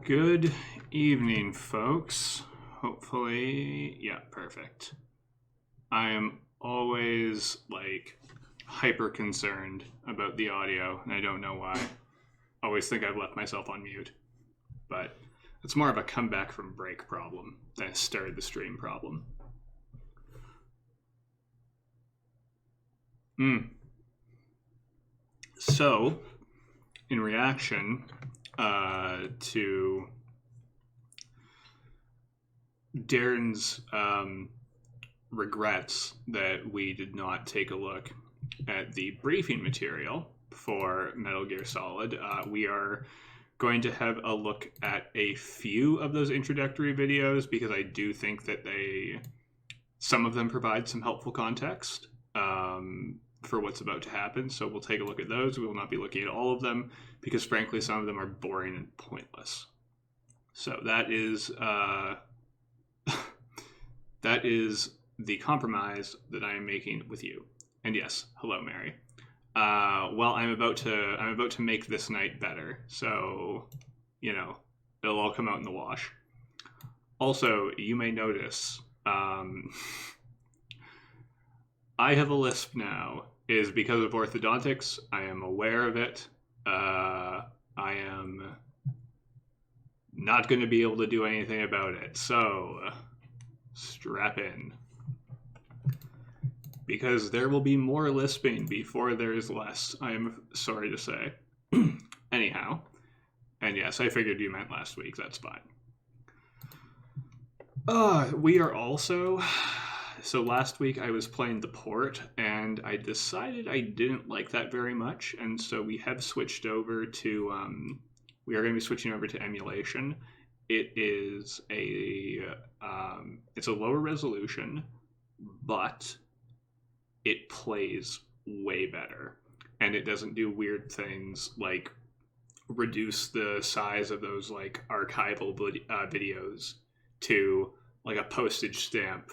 Good evening, folks. Hopefully, yeah, perfect. I am always, hyper concerned about the audio, and I don't know why. I always think I've left myself on mute. But it's more of a comeback from break problem than a start the stream problem. So, in reaction to Darren's regrets that we did not take a look at the briefing material for Metal Gear Solid, we are going to have a look at a few of those introductory videos because I do think that some of them provide some helpful context for what's about to happen. So we'll take a look at those. We will not be looking at all of them because frankly some of them are boring and pointless. So that is that is the compromise that I am making with you. And yes, hello Mary. Well, I'm about to make this night better. So, it'll all come out in the wash. Also, you may notice I have a lisp now. It is because of orthodontics. I am aware of it. I am not going to be able to do anything about it. So, strap in. Because there will be more lisping before there is less, I am sorry to say. Anyhow. And yes, I figured you meant last week. That's fine. We are also... So last week I was playing the port, and I decided I didn't like that very much, and so we have switched over to... we are going to be switching over to emulation. It is it's a lower resolution, but it plays way better. And it doesn't do weird things like reduce the size of those archival videos to a postage stamp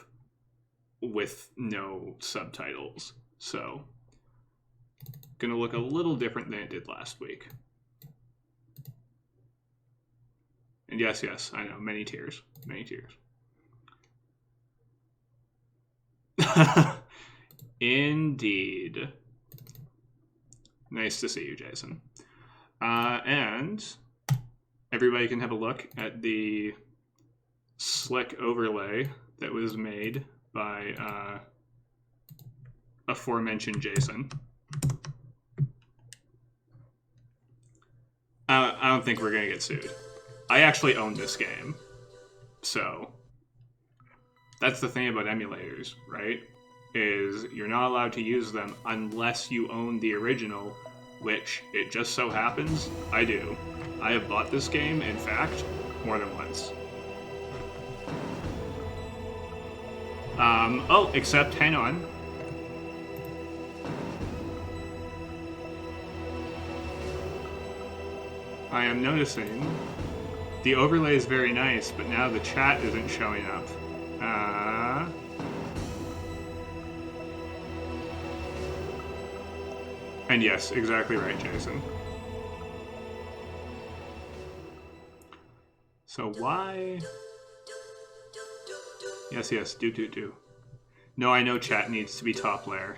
with no subtitles. So, gonna look a little different than it did last week. And yes, I know, many tears. Indeed. Nice to see you, Jason. And everybody can have a look at the slick overlay that was made by aforementioned Jason. I don't think we're going to get sued. I actually own this game. So, that's the thing about emulators, right? Is you're not allowed to use them unless you own the original, which it just so happens I do. I have bought this game, in fact, more than once. Except, hang on. I am noticing the overlay is very nice, but now the chat isn't showing up. And yes, exactly right, Jason. So why... Yes, do. No, I know chat needs to be top layer.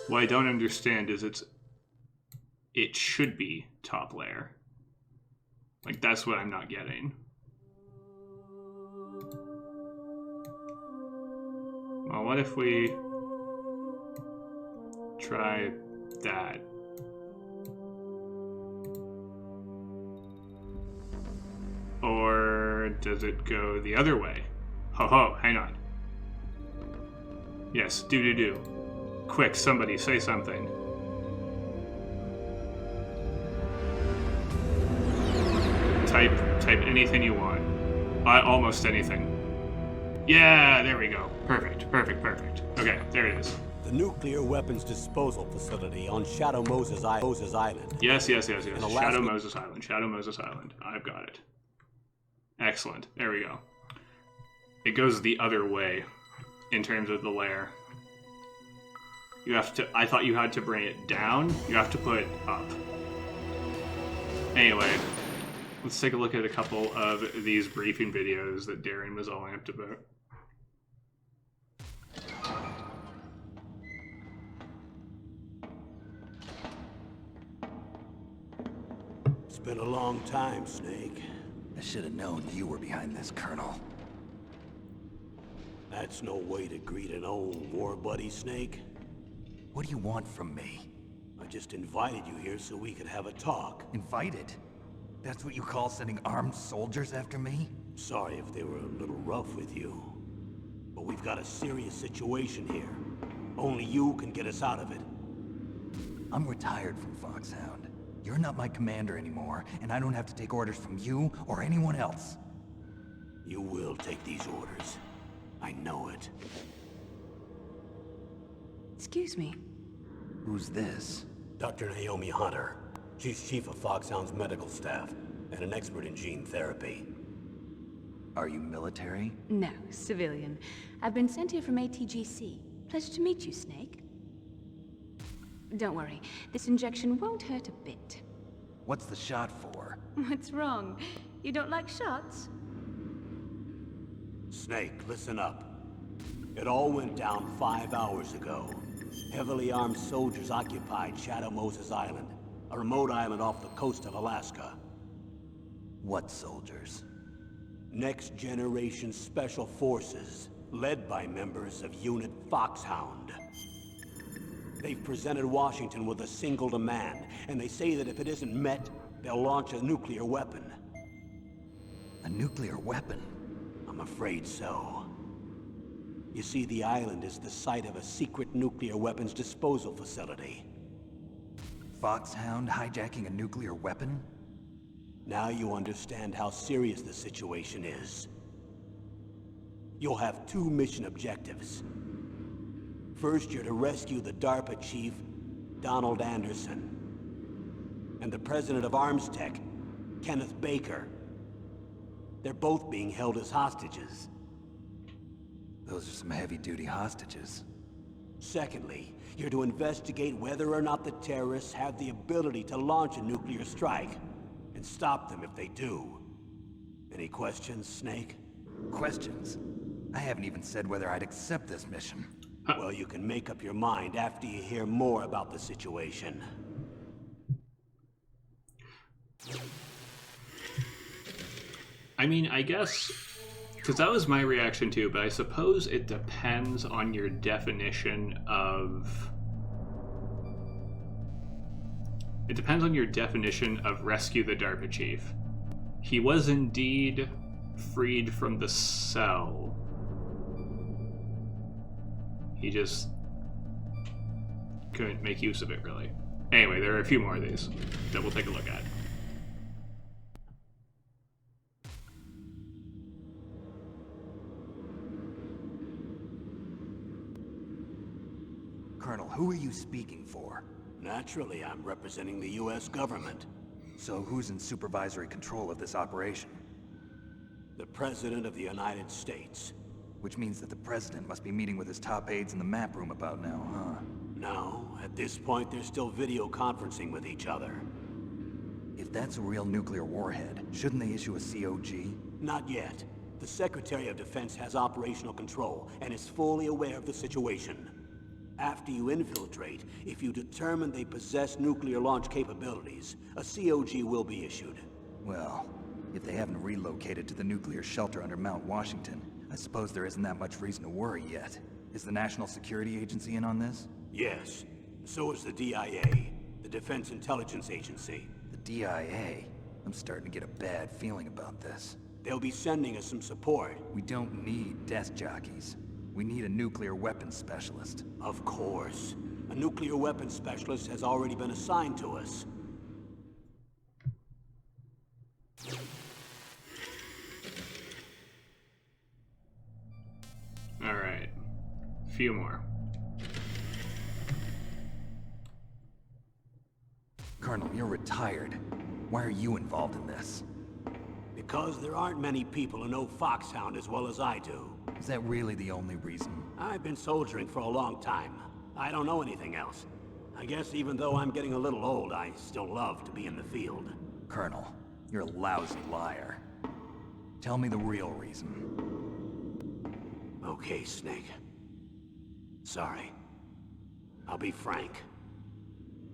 What I don't understand is it should be top layer. That's what I'm not getting. Well, what if we try that? Or does it go the other way? Ho, hang on. Yes, do. Quick, somebody say something. Type anything you want. Almost anything. Yeah, there we go. Perfect. Okay, there it is. The nuclear weapons disposal facility on Shadow Moses Island. Yes. Shadow Moses Island. I've got it. Excellent. There we go. It goes the other way in terms of the layer. You have to... I thought you had to bring it down. You have to put it up. Anyway, Let's take a look at a couple of these briefing videos that Darren was all amped about. It's been a long time, Snake. I should have known you were behind this, Colonel. That's no way to greet an old war buddy, Snake. What do you want from me? I just invited you here so we could have a talk. Invited? That's what you call sending armed soldiers after me? Sorry if they were a little rough with you. But we've got a serious situation here. Only you can get us out of it. I'm retired from Foxhound. You're not my commander anymore, and I don't have to take orders from you or anyone else. You will take these orders. I know it. Excuse me. Who's this? Dr. Naomi Hunter. She's chief of Foxhound's medical staff, and an expert in gene therapy. Are you military? No, civilian. I've been sent here from ATGC. Pleasure to meet you, Snake. Don't worry, this injection won't hurt a bit. What's the shot for? What's wrong? You don't like shots? Snake, listen up. It all went down 5 hours ago. Heavily armed soldiers occupied Shadow Moses Island, a remote island off the coast of Alaska. What soldiers? Next Generation Special Forces, led by members of Unit Foxhound. They've presented Washington with a single demand, and they say that if it isn't met, they'll launch a nuclear weapon. A nuclear weapon? I'm afraid so. You see, the island is the site of a secret nuclear weapons disposal facility. Foxhound hijacking a nuclear weapon? Now you understand how serious the situation is. You'll have 2 mission objectives. First, you're to rescue the DARPA chief, Donald Anderson, and the president of Arms Tech, Kenneth Baker. They're both being held as hostages. Those are some heavy-duty hostages. Secondly, you're to investigate whether or not the terrorists have the ability to launch a nuclear strike, and stop them if they do. Any questions, Snake? Questions? I haven't even said whether I'd accept this mission. Well, you can make up your mind after you hear more about the situation. I mean, I guess, because that was my reaction too, but I suppose it depends on your definition of... It depends on your definition of rescue the DARPA chief. He was indeed freed from the cell. He just couldn't make use of it, really. Anyway, there are a few more of these that we'll take a look at. Colonel, who are you speaking for? Naturally, I'm representing the U.S. government. So who's in supervisory control of this operation? The President of the United States. Which means that the President must be meeting with his top aides in the map room about now, huh? No, at this point they're still video conferencing with each other. If that's a real nuclear warhead, shouldn't they issue a COG? Not yet. The Secretary of Defense has operational control and is fully aware of the situation. After you infiltrate, if you determine they possess nuclear launch capabilities, a COG will be issued. Well, if they haven't relocated to the nuclear shelter under Mount Washington, I suppose there isn't that much reason to worry yet. Is the National Security Agency in on this? Yes. So is the DIA, the Defense Intelligence Agency. The DIA? I'm starting to get a bad feeling about this. They'll be sending us some support. We don't need desk jockeys. We need a nuclear weapons specialist. Of course. A nuclear weapons specialist has already been assigned to us. Alright. Few more. Colonel, you're retired. Why are you involved in this? Because there aren't many people who know Foxhound as well as I do. Is that really the only reason? I've been soldiering for a long time. I don't know anything else. I guess even though I'm getting a little old, I still love to be in the field. Colonel, You're a lousy liar. Tell me the real reason. Okay, Snake. Sorry. I'll be frank.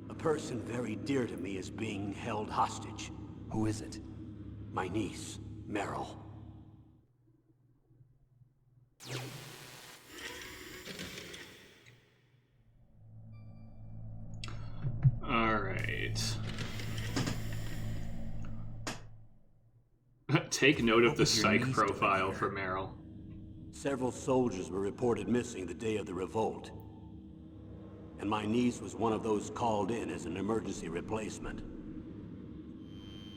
A person very dear to me is being held hostage. Who is it? My niece, Meryl. Alright. Take note of the was your psych niece profile doing for here? Meryl. Several soldiers were reported missing the day of the revolt. And my niece was one of those called in as an emergency replacement.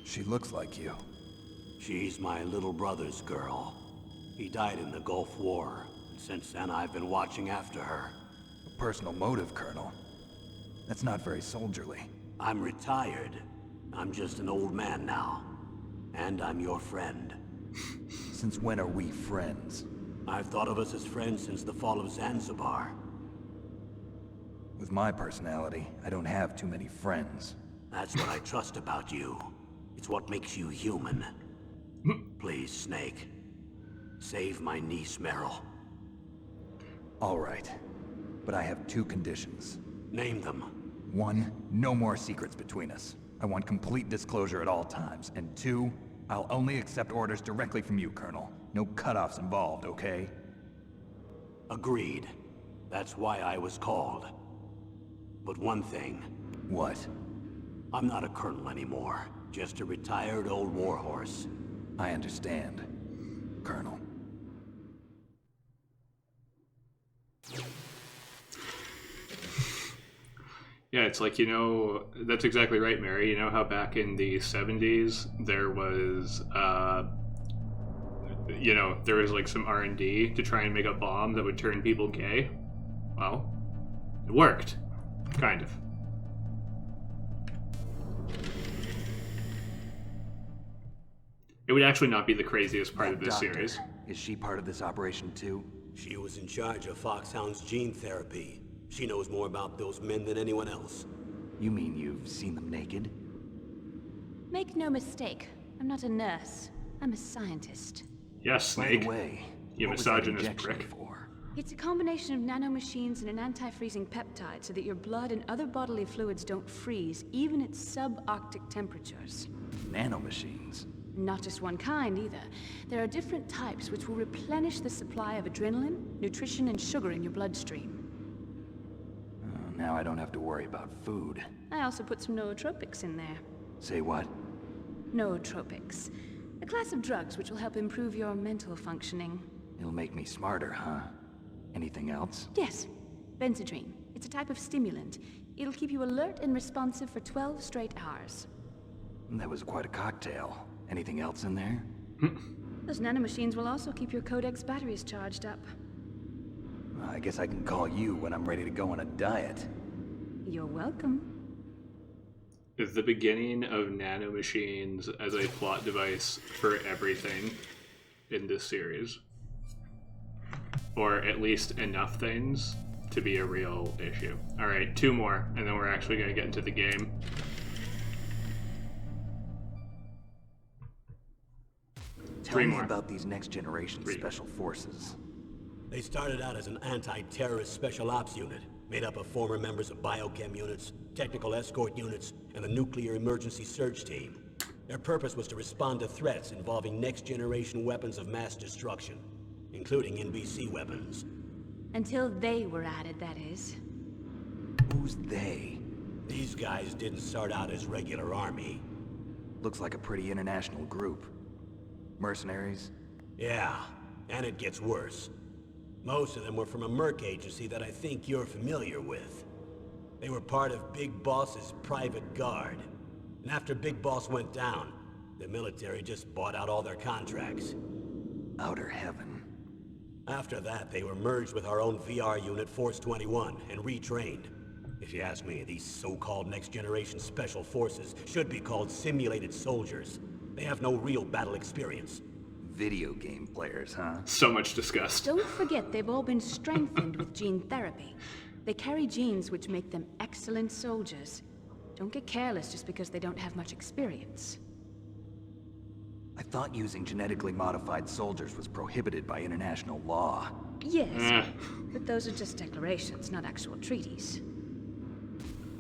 She looks like you. She's my little brother's girl. He died in the Gulf War. And since then, I've been watching after her. A personal motive, Colonel. That's not very soldierly. I'm retired. I'm just an old man now. And I'm your friend. Since when are we friends? I've thought of us as friends since the fall of Zanzibar. With my personality, I don't have too many friends. That's what I trust about you. It's what makes you human. Please, Snake. Save my niece, Meryl. All right. But I have two conditions. Name them. 1, no more secrets between us. I want complete disclosure at all times. And 2, I'll only accept orders directly from you, Colonel. No cutoffs involved, okay? Agreed. That's why I was called. But one thing, What? I'm not a colonel anymore. Just a retired old warhorse. I understand, Colonel. Yeah, it's like, that's exactly right, Mary. You know how back in the 70s there was, there was like some R&D to try and make a bomb that would turn people gay? Well, it worked. Kind of. It would actually not be the craziest part of this Doctor, series. is she part of this operation too? She was in charge of Foxhound's gene therapy. She knows more about those men than anyone else. You mean you've seen them naked? Make no mistake, I'm not a nurse. I'm a scientist. Yes, By Snake. the way, You what was that misogynist injection prick. for? It's a combination of nanomachines and an anti-freezing peptide so that your blood and other bodily fluids don't freeze, even at subarctic temperatures. Nanomachines. Not just one kind, either. There are different types which will replenish the supply of adrenaline, nutrition, and sugar in your bloodstream. Oh, now I don't have to worry about food. I also put some nootropics in there. Say what? Nootropics. A class of drugs which will help improve your mental functioning. It'll make me smarter, huh? Anything else? Yes. Benzedrine. It's a type of stimulant. It'll keep you alert and responsive for 12 straight hours. That was quite a cocktail. Anything else in there? Those nanomachines will also keep your Codex batteries charged up. I guess I can call you when I'm ready to go on a diet. You're welcome. The beginning of nanomachines as a plot device for everything in this series. Or at least enough things to be a real issue. Alright, 2 more, and then we're actually going to get into the game. Tell 3 me more. about these next generation 3. special forces. They started out as an anti-terrorist special ops unit, made up of former members of biochem units, technical escort units, and the nuclear emergency surge team. Their purpose was to respond to threats involving next-generation weapons of mass destruction, including NBC weapons. Until they were added, that is. Who's they? These guys didn't start out as regular army. Looks like a pretty international group. Mercenaries? Yeah, and it gets worse. Most of them were from a merc agency that I think you're familiar with. They were part of Big Boss's private guard. And after Big Boss went down, the military just bought out all their contracts. Outer heaven. After that, they were merged with our own VR unit, Force 21, and retrained. If you ask me, these so-called next-generation special forces should be called simulated soldiers. They have no real battle experience. Video game players, huh? So much disgust. Don't forget they've all been strengthened with gene therapy. They carry genes which make them excellent soldiers. Don't get careless just because they don't have much experience. I thought using genetically modified soldiers was prohibited by international law. Yes, but those are just declarations, not actual treaties.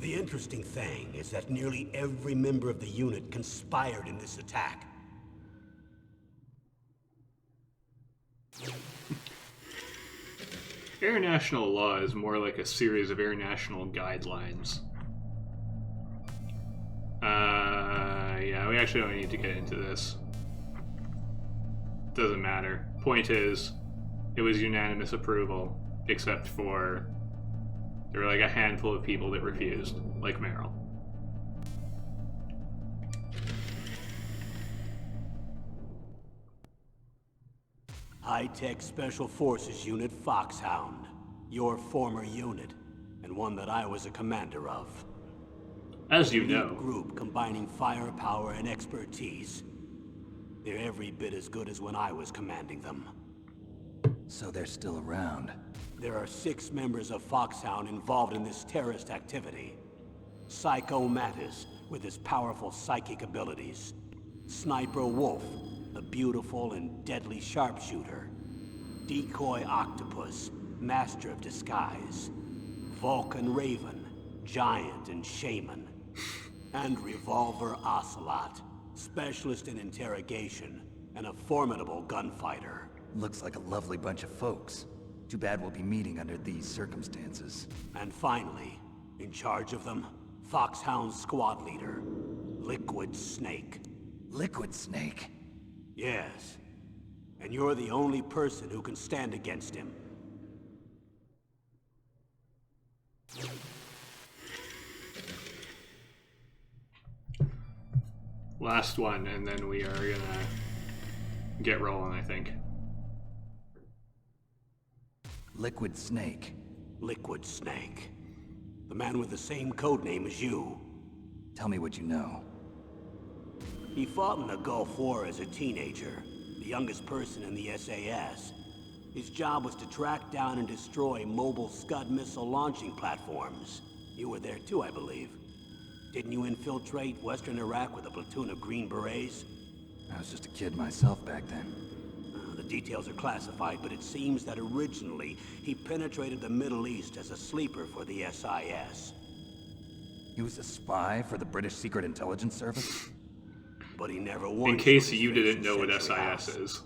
The interesting thing is that nearly every member of the unit conspired in this attack. International law is more like a series of international guidelines. Yeah, we actually don't need to get into this. Doesn't matter. Point is, it was unanimous approval, except for there were like a handful of people that refused, like Meryl. High-tech Special Forces Unit Foxhound. Your former unit, and one that I was a commander of. As you Elite know. Group combining firepower and expertise. They're every bit as good as when I was commanding them. So they're still around. There are 6 members of Foxhound involved in this terrorist activity. Psycho Mattis, with his powerful psychic abilities. Sniper Wolf, a beautiful and deadly sharpshooter. Decoy Octopus, master of disguise. Vulcan Raven, giant and shaman. And Revolver Ocelot, specialist in interrogation and a formidable gunfighter. Looks like a lovely bunch of folks. Too bad we'll be meeting under these circumstances. And finally, in charge of them, Foxhound squad leader, Liquid Snake. Liquid Snake? Yes. And you're the only person who can stand against him. Last one, and then we are gonna get rolling, I think. Liquid Snake. Liquid Snake. The man with the same code name as you. Tell me what you know. He fought in the Gulf War as a teenager, the youngest person in the SAS. His job was to track down and destroy mobile Scud missile launching platforms. You were there too, I believe. Didn't you infiltrate Western Iraq with a platoon of Green Berets? I was just a kid myself back then. The details are classified, but it seems that originally he penetrated the Middle East as a sleeper for the SIS. He was a spy for the British Secret Intelligence Service? But he never once... In case showed his you face didn't in know what Century SIS House. is.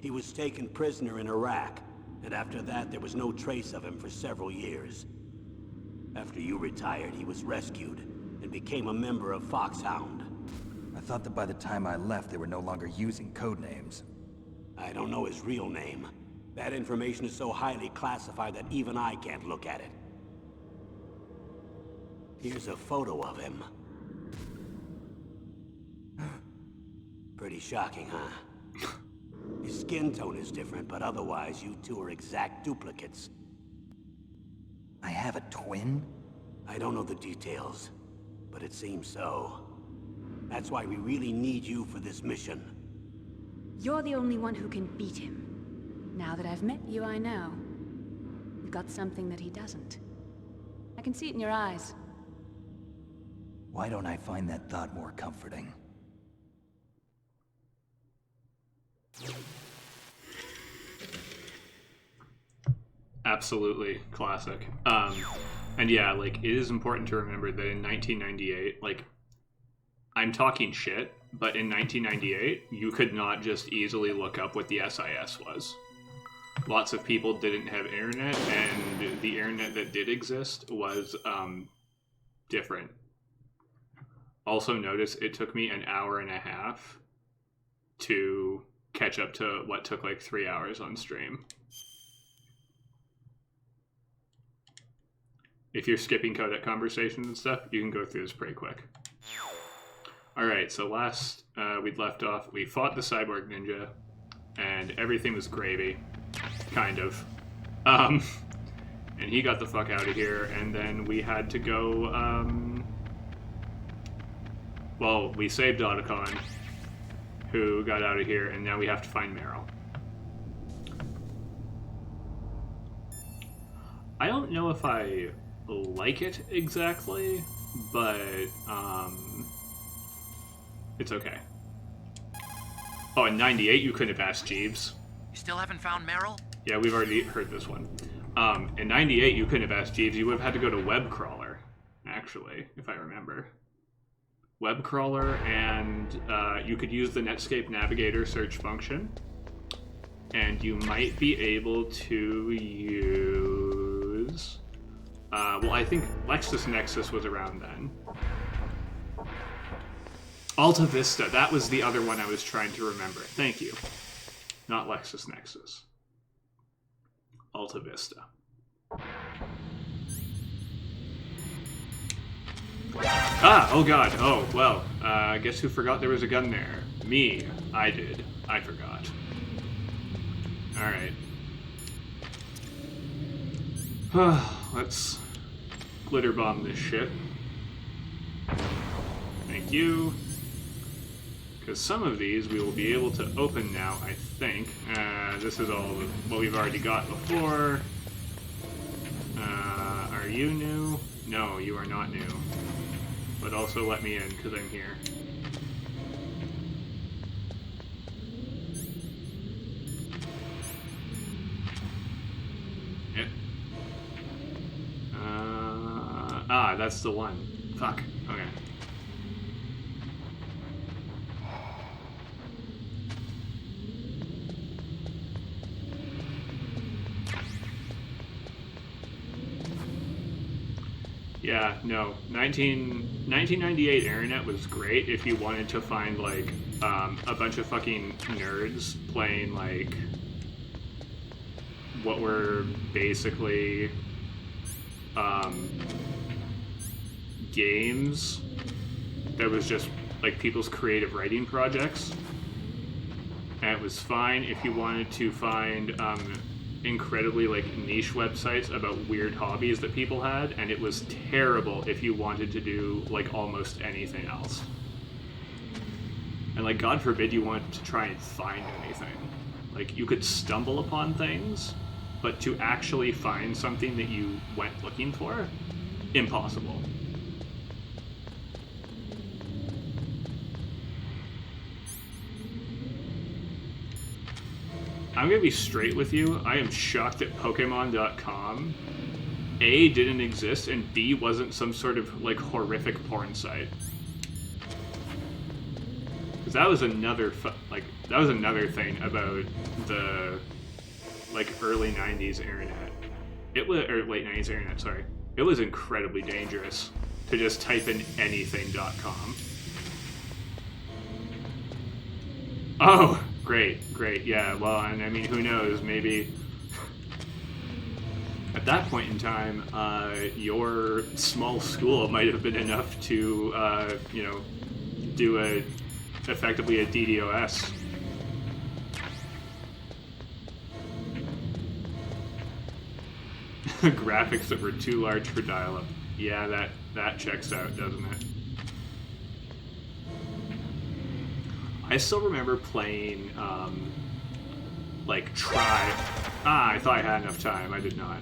He was taken prisoner in Iraq, and after that there was no trace of him for several years. After you retired, he was rescued and became a member of Foxhound. I thought that by the time I left, they were no longer using code names. I don't know his real name. That information is so highly classified that even I can't look at it. Here's a photo of him. Pretty shocking, huh? His skin tone is different, but otherwise you two are exact duplicates. I have a twin? I don't know the details, but it seems so. That's why we really need you for this mission. You're the only one who can beat him. Now that I've met you, I know. You've got something that he doesn't. I can see it in your eyes. Why don't I find that thought more comforting? Absolutely classic. And yeah, like, it is important to remember that in 1998, like, I'm talking shit, but in 1998, you could not just easily look up what the SIS was. Lots of people didn't have internet, and the internet that did exist was different. Also notice it took me an hour and a half to catch up to what took like 3 hours on stream. If you're skipping codec conversations and stuff, you can go through this pretty quick. Alright, so last we'd left off, we fought the cyborg ninja, and everything was gravy. Kind of. And he got the fuck out of here, and then we had to go, well, we saved Otacon, who got out of here, and now we have to find Meryl. I don't know if I like it exactly, but it's okay. Oh, in 98 you couldn't have asked Jeeves. You still haven't found Meryl? Yeah, we've already heard this one. In 98 you couldn't have asked Jeeves. You would have had to go to Webcrawler, actually, if I remember. Webcrawler, and you could use the Netscape Navigator search function. And you might be able to use... well, I think LexisNexis was around then. Alta Vista, that was the other one I was trying to remember. Thank you. Not LexisNexis. Alta Vista. Ah, oh god, oh, well, guess who forgot there was a gun there? Me. I did. I forgot. Alright. Let's glitter bomb this shit. Thank you. Because some of these we will be able to open now, I think. This is all what we've already got before. Are you new? No, you are not new. But also let me in, because I'm here. Yep. That's the one. Fuck. Okay. Yeah, no. 1998 Internet was great if you wanted to find, like, a bunch of fucking nerds playing, like, what were basically, games that was just, like, people's creative writing projects. And it was fine if you wanted to find, incredibly like niche websites about weird hobbies that people had, and it was terrible if you wanted to do like almost anything else. And like God forbid you wanted to try and find anything. Like you could stumble upon things, but to actually find something that you went looking for, impossible. I'm gonna be straight with you. I am shocked that Pokemon.com A, didn't exist, and B, wasn't some sort of like horrific porn site. Because that was another thing about the like early '90s internet. It was or late '90s internet. Sorry, it was incredibly dangerous to just type in anything.com. Oh. Great, yeah, well, and I mean, who knows, maybe at that point in time, your small school might have been enough to, you know, do effectively a DDoS. Graphics that were too large for dial-up. Yeah, that checks out, doesn't it? I still remember playing, like, Tribe. I thought I had enough time. I did not.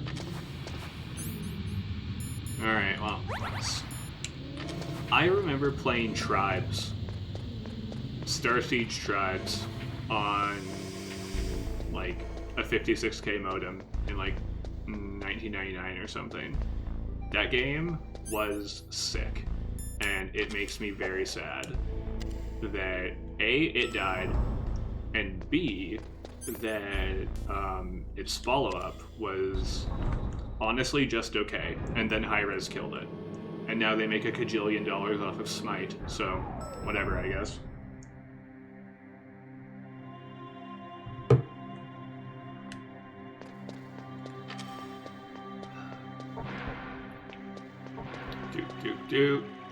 Alright, well. I remember playing Tribes. Star Siege Tribes on, like, a 56K modem in, like, 1999 or something. That game was sick. And it makes me very sad that A, it died, and B, that its follow-up was honestly just okay, and then Hi-Rez killed it. And now they make a kajillion dollars off of Smite, so whatever, I guess.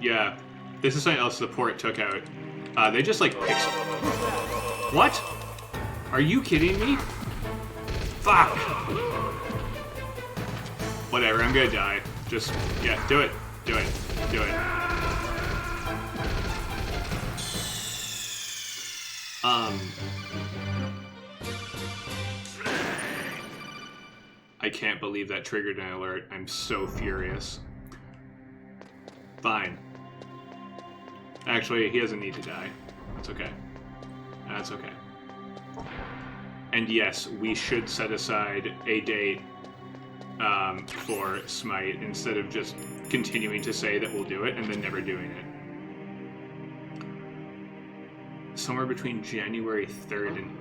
Yeah, this is something else the port took out. They just like pixel. What? Are you kidding me? Fuck! Whatever, I'm gonna die. Just, yeah, do it. Do it. Do it. I can't believe that triggered an alert. I'm so furious. Fine. Actually, he doesn't need to die. That's okay. That's okay. And yes, we should set aside a date for Smite instead of just continuing to say that we'll do it and then never doing it. Somewhere between January 3rd and...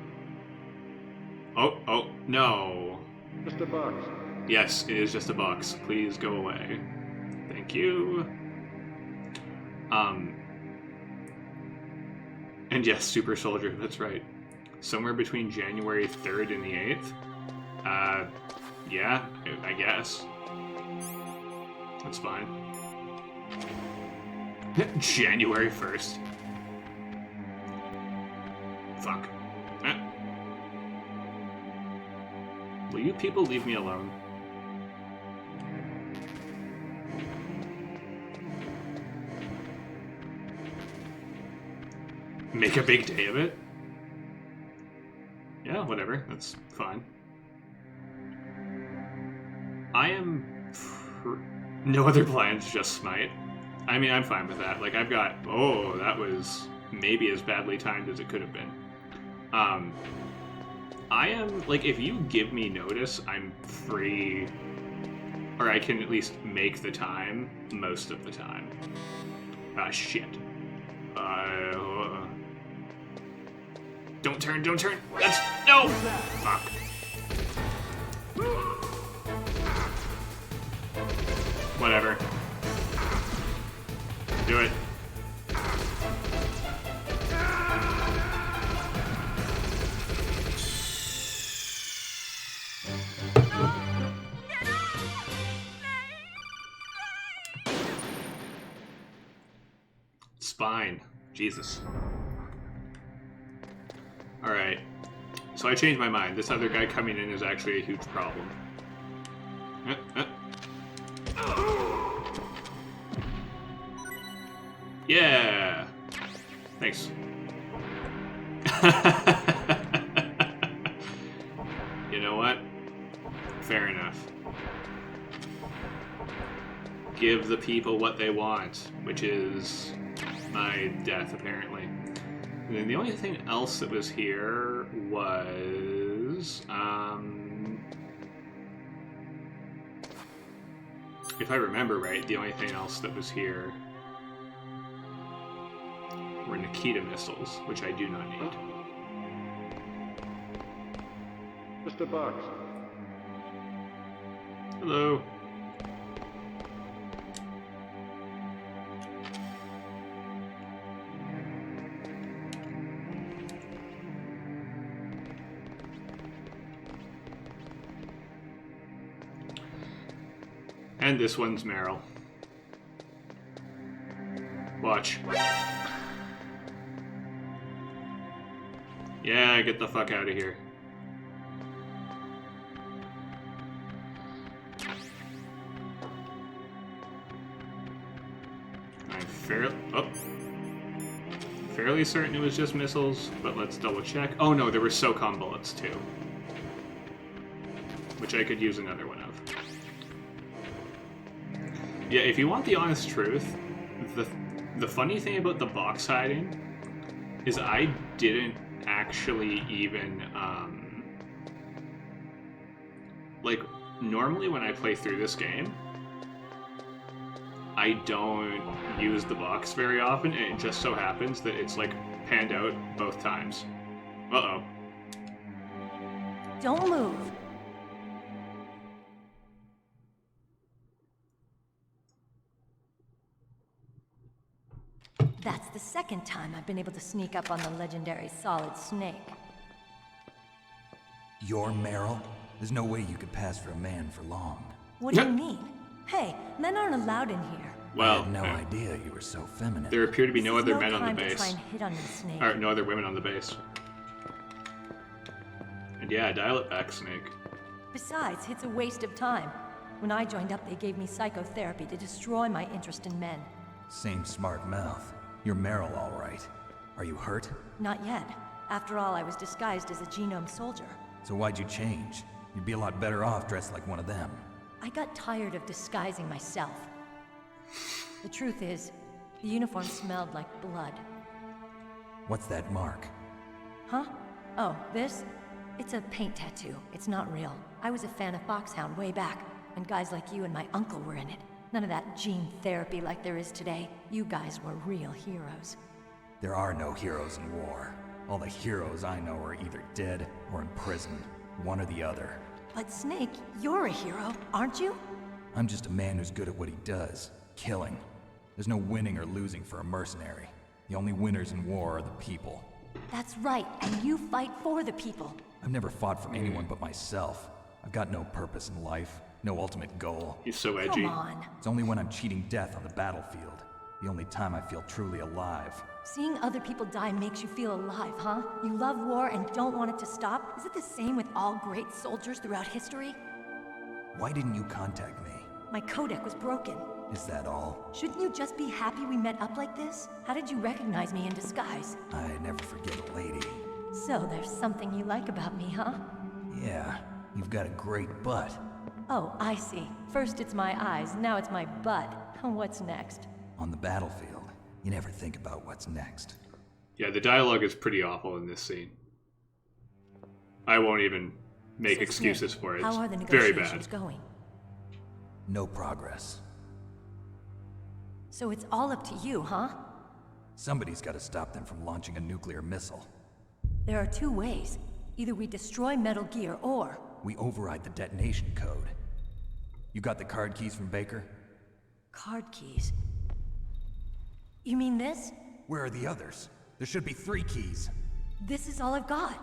Oh, no. Just a box. Yes, it is just a box. Please go away. Thank you. And yes, Super Soldier, that's right. Somewhere between January 3rd and the 8th. Yeah, I guess. That's fine. January 1st. Fuck. Will you people leave me alone? Make a big day of it? Yeah, whatever. That's fine. I am... No other plans, just Smite. I mean, I'm fine with that. Like, I've got... Oh, that was maybe as badly timed as it could have been. I am... Like, if you give me notice, I'm free... Or I can at least make the time most of the time. Ah, shit. Don't turn, don't turn! That's... No! Fuck. Whatever. Do it. Spine. Jesus. Alright. So I changed my mind. This other guy coming in is actually a huge problem. Yeah! Thanks. You know what? Fair enough. Give the people what they want, which is my death, apparently. And then the only thing else that was here was... if I remember right, the only thing else that was here were Nikita missiles, which I do not need. Just a box. Hello. And this one's Meryl. Watch. Yeah, get the fuck out of here. I'm fairly certain it was just missiles, but let's double check. Oh no, there were SOCOM bullets too. Which I could use another one of. Yeah, if you want the honest truth, the funny thing about the box hiding is I didn't actually even, like, normally when I play through this game, I don't use the box very often, and it just so happens that it's, like, panned out both times. Uh-oh. Don't move. That's the second time I've been able to sneak up on the legendary Solid Snake. You're Meryl? There's no way you could pass for a man for long. What do you mean? Hey, men aren't allowed in here. Well, I had no idea you were so feminine. there appear to be no This is other men on the time to base. try and hit on you, Snake. Or no other women on the base. And yeah, dial it back, Snake. Besides, it's a waste of time. When I joined up, they gave me psychotherapy to destroy my interest in men. Same smart mouth. You're Meryl, all right. Are you hurt? Not yet. After all, I was disguised as a genome soldier. So why'd you change? You'd be a lot better off dressed like one of them. I got tired of disguising myself. The truth is, the uniform smelled like blood. What's that mark? Huh? Oh, this? It's a paint tattoo. It's not real. I was a fan of Foxhound way back, when guys like you and my uncle were in it. None of that gene therapy like there is today. You guys were real heroes. There are no heroes in war. All the heroes I know are either dead or in prison. One or the other. But Snake, you're a hero, aren't you? I'm just a man who's good at what he does. Killing. There's no winning or losing for a mercenary. The only winners in war are the people. That's right, and you fight for the people. I've never fought for anyone but myself. I've got no purpose in life, no ultimate goal. He's so edgy. Come on. It's only when I'm cheating death on the battlefield. The only time I feel truly alive. Seeing other people die makes you feel alive, huh? You love war and don't want it to stop? Is it the same with all great soldiers throughout history? Why didn't you contact me? My codec was broken. Is that all? Shouldn't you just be happy we met up like this? How did you recognize me in disguise? I never forget a lady. So there's something you like about me, huh? Yeah, you've got a great butt. Oh, I see. First it's my eyes, now it's my butt. What's next? On the battlefield, you never think about what's next. Yeah, the dialogue is pretty awful in this scene. I won't even make So, excuses Smith, for it. How are the It's very negotiations bad. going? No progress. So it's all up to you, huh? Somebody's got to stop them from launching a nuclear missile. There are two ways. Either we destroy Metal Gear, or... We override the detonation code. You got the card keys from Baker? card keys. You mean this? Where are the others? There should be 3 keys. This is all I've got.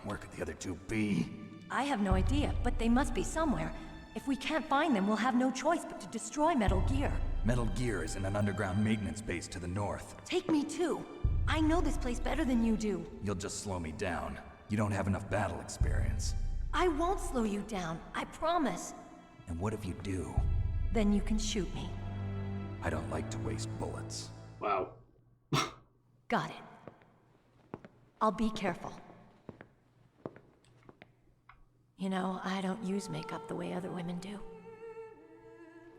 Where could the other 2 be? I have no idea, but they must be somewhere. If we can't find them, we'll have no choice but to destroy Metal Gear. Metal Gear is in an underground maintenance base to the north. Take me too. I know this place better than you do. You'll just slow me down. You don't have enough battle experience. I won't slow you down, I promise. And what if you do? Then you can shoot me. I don't like to waste bullets. Wow. Got it. I'll be careful. You know, I don't use makeup the way other women do.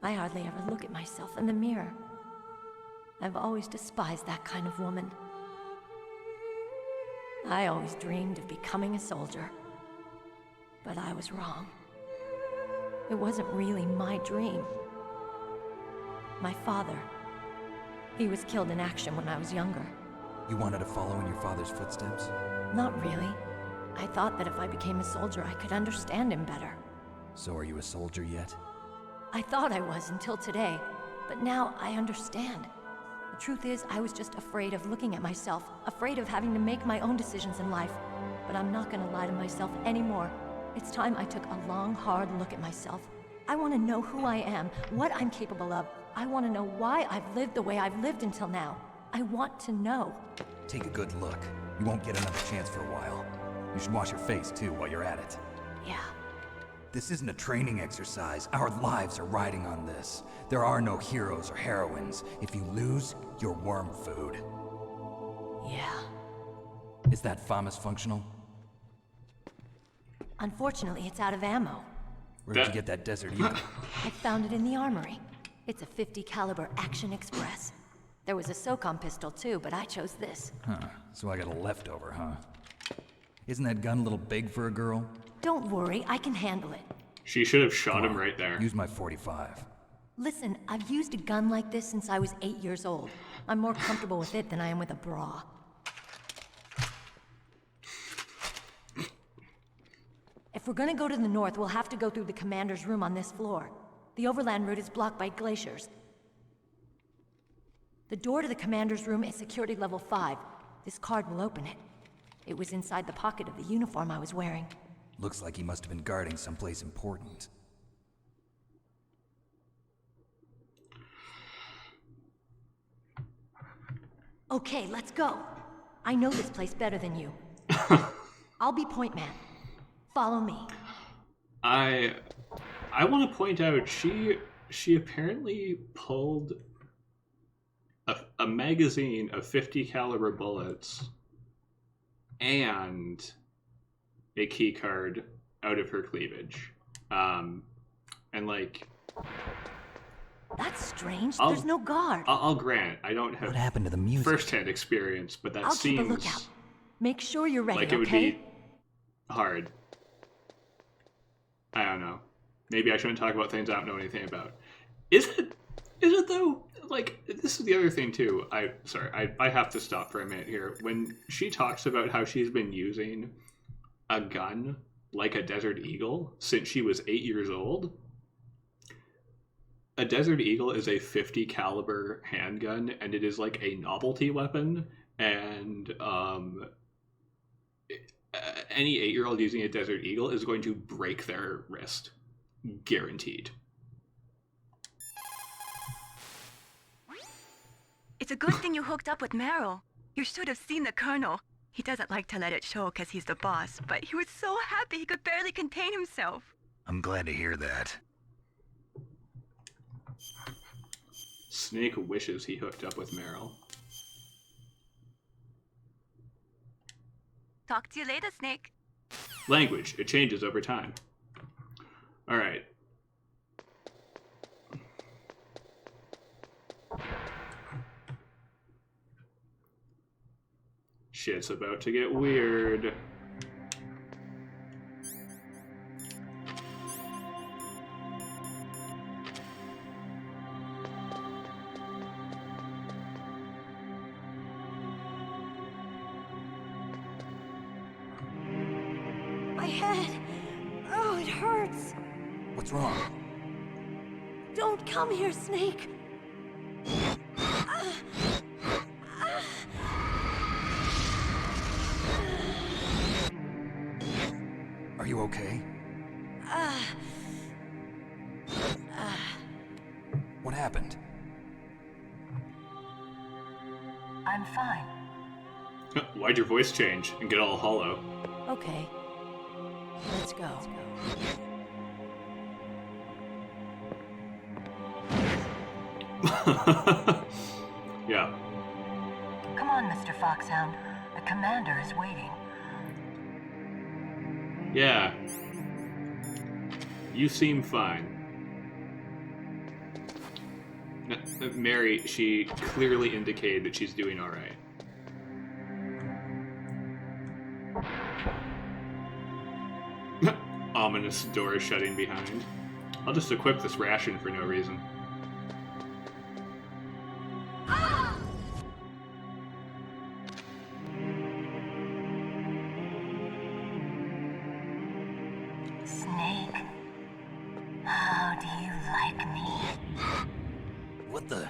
I hardly ever look at myself in the mirror. I've always despised that kind of woman. I always dreamed of becoming a soldier. But I was wrong. It wasn't really my dream. My father, he was killed in action when I was younger. You wanted to follow in your father's footsteps? Not really. I thought that if I became a soldier, I could understand him better. So are you a soldier yet? I thought I was until today, but now I understand. The truth is, I was just afraid of looking at myself, afraid of having to make my own decisions in life. But I'm not gonna lie to myself anymore. It's time I took a long, hard look at myself. I want to know who I am, what I'm capable of. I want to know why I've lived the way I've lived until now. I want to know. Take a good look. You won't get another chance for a while. You should wash your face, too, while you're at it. Yeah. This isn't a training exercise. Our lives are riding on this. There are no heroes or heroines. If you lose, you're worm food. Yeah. Is that FAMAS functional? Unfortunately, it's out of ammo. Where did you get that Desert Eagle? I found it in the armory. It's a .50 caliber Action Express. There was a SOCOM pistol too, but I chose this. Huh. So I got a leftover, huh? Isn't that gun a little big for a girl? Don't worry, I can handle it. She should have shot him right there. Use my .45. Listen, I've used a gun like this since I was 8 years old. I'm more comfortable with it than I am with a bra. If we're gonna go to the north, we'll have to go through the commander's room on this floor. The overland route is blocked by glaciers. The door to the commander's room is security level 5. This card will open it. It was inside the pocket of the uniform I was wearing. Looks like he must have been guarding someplace important. Okay, let's go. I know this place better than you. I'll be point man. Follow me. I want to point out she apparently pulled a magazine of .50 caliber bullets and a key card out of her cleavage. And like, That's strange. There's no guard. I'll grant I don't have What happened to the music? first-hand experience, but that I'll keep seems a lookout. Make sure you're ready, like it would okay? be hard. I don't know. Maybe I shouldn't talk about things I don't know anything about. Is it? Is it though? Like, this is the other thing too. I have to stop for a minute here. When she talks about how she's been using a gun like a Desert Eagle since she was 8 years old. A Desert Eagle is a 50 caliber handgun, and it is like a novelty weapon. And any 8-year-old using a Desert Eagle is going to break their wrist, guaranteed. It's a good thing you hooked up with Meryl. You should have seen the Colonel. He doesn't like to let it show because he's the boss, but he was so happy he could barely contain himself. I'm glad to hear that. Snake wishes he hooked up with Meryl. Talk to you later, Snake. Language. It changes over time. All right. Shit's about to get weird. My head. Oh, it hurts. What's wrong? Don't come here, Snake. Are you okay? What happened? I'm fine. Why'd your voice change and get all hollow? Okay. Let's go. Yeah. Come on, Mr. Foxhound. The commander is waiting. Yeah. You seem fine. Mary, she clearly indicated that she's doing all right. Ominous door shutting behind. I'll just equip this ration for no reason. Snake, how do you like me? What the?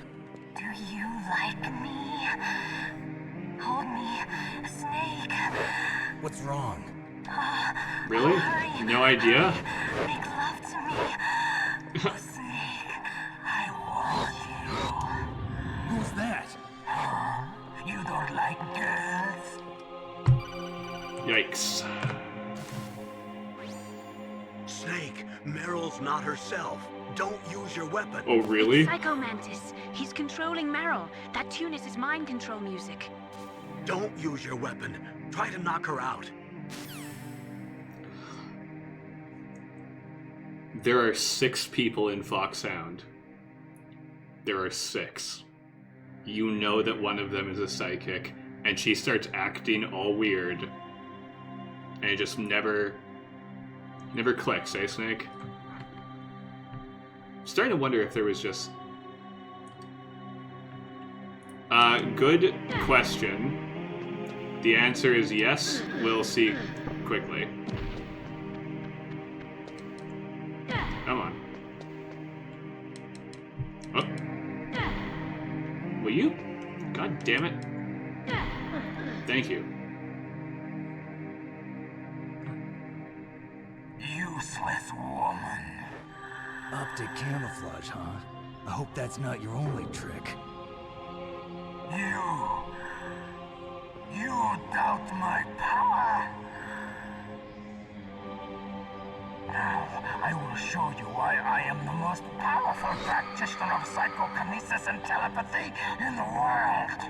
Do you like me? Hold me, Snake. What's wrong? Really? No idea? Make love to me. Oh, Snake, I want you. Who's that? You don't like girls? Yikes. Snake, Meryl's not herself. Don't use your weapon. Oh, really? Psycho Mantis. He's controlling Meryl. That tune is his mind control music. Don't use your weapon. Try to knock her out. There are 6 people in Foxhound. There are 6. You know that one of them is a psychic, and she starts acting all weird. And it just never clicks, eh, Snake? I'm starting to wonder if there was just... good question. The answer is yes. We'll see quickly. Come on. Oh. Will you? God damn it. Thank you. Useless woman. Optic camouflage, huh? I hope that's not your only trick. You doubt my power? Now, I will show you why I am the most powerful practitioner of psychokinesis and telepathy in the world.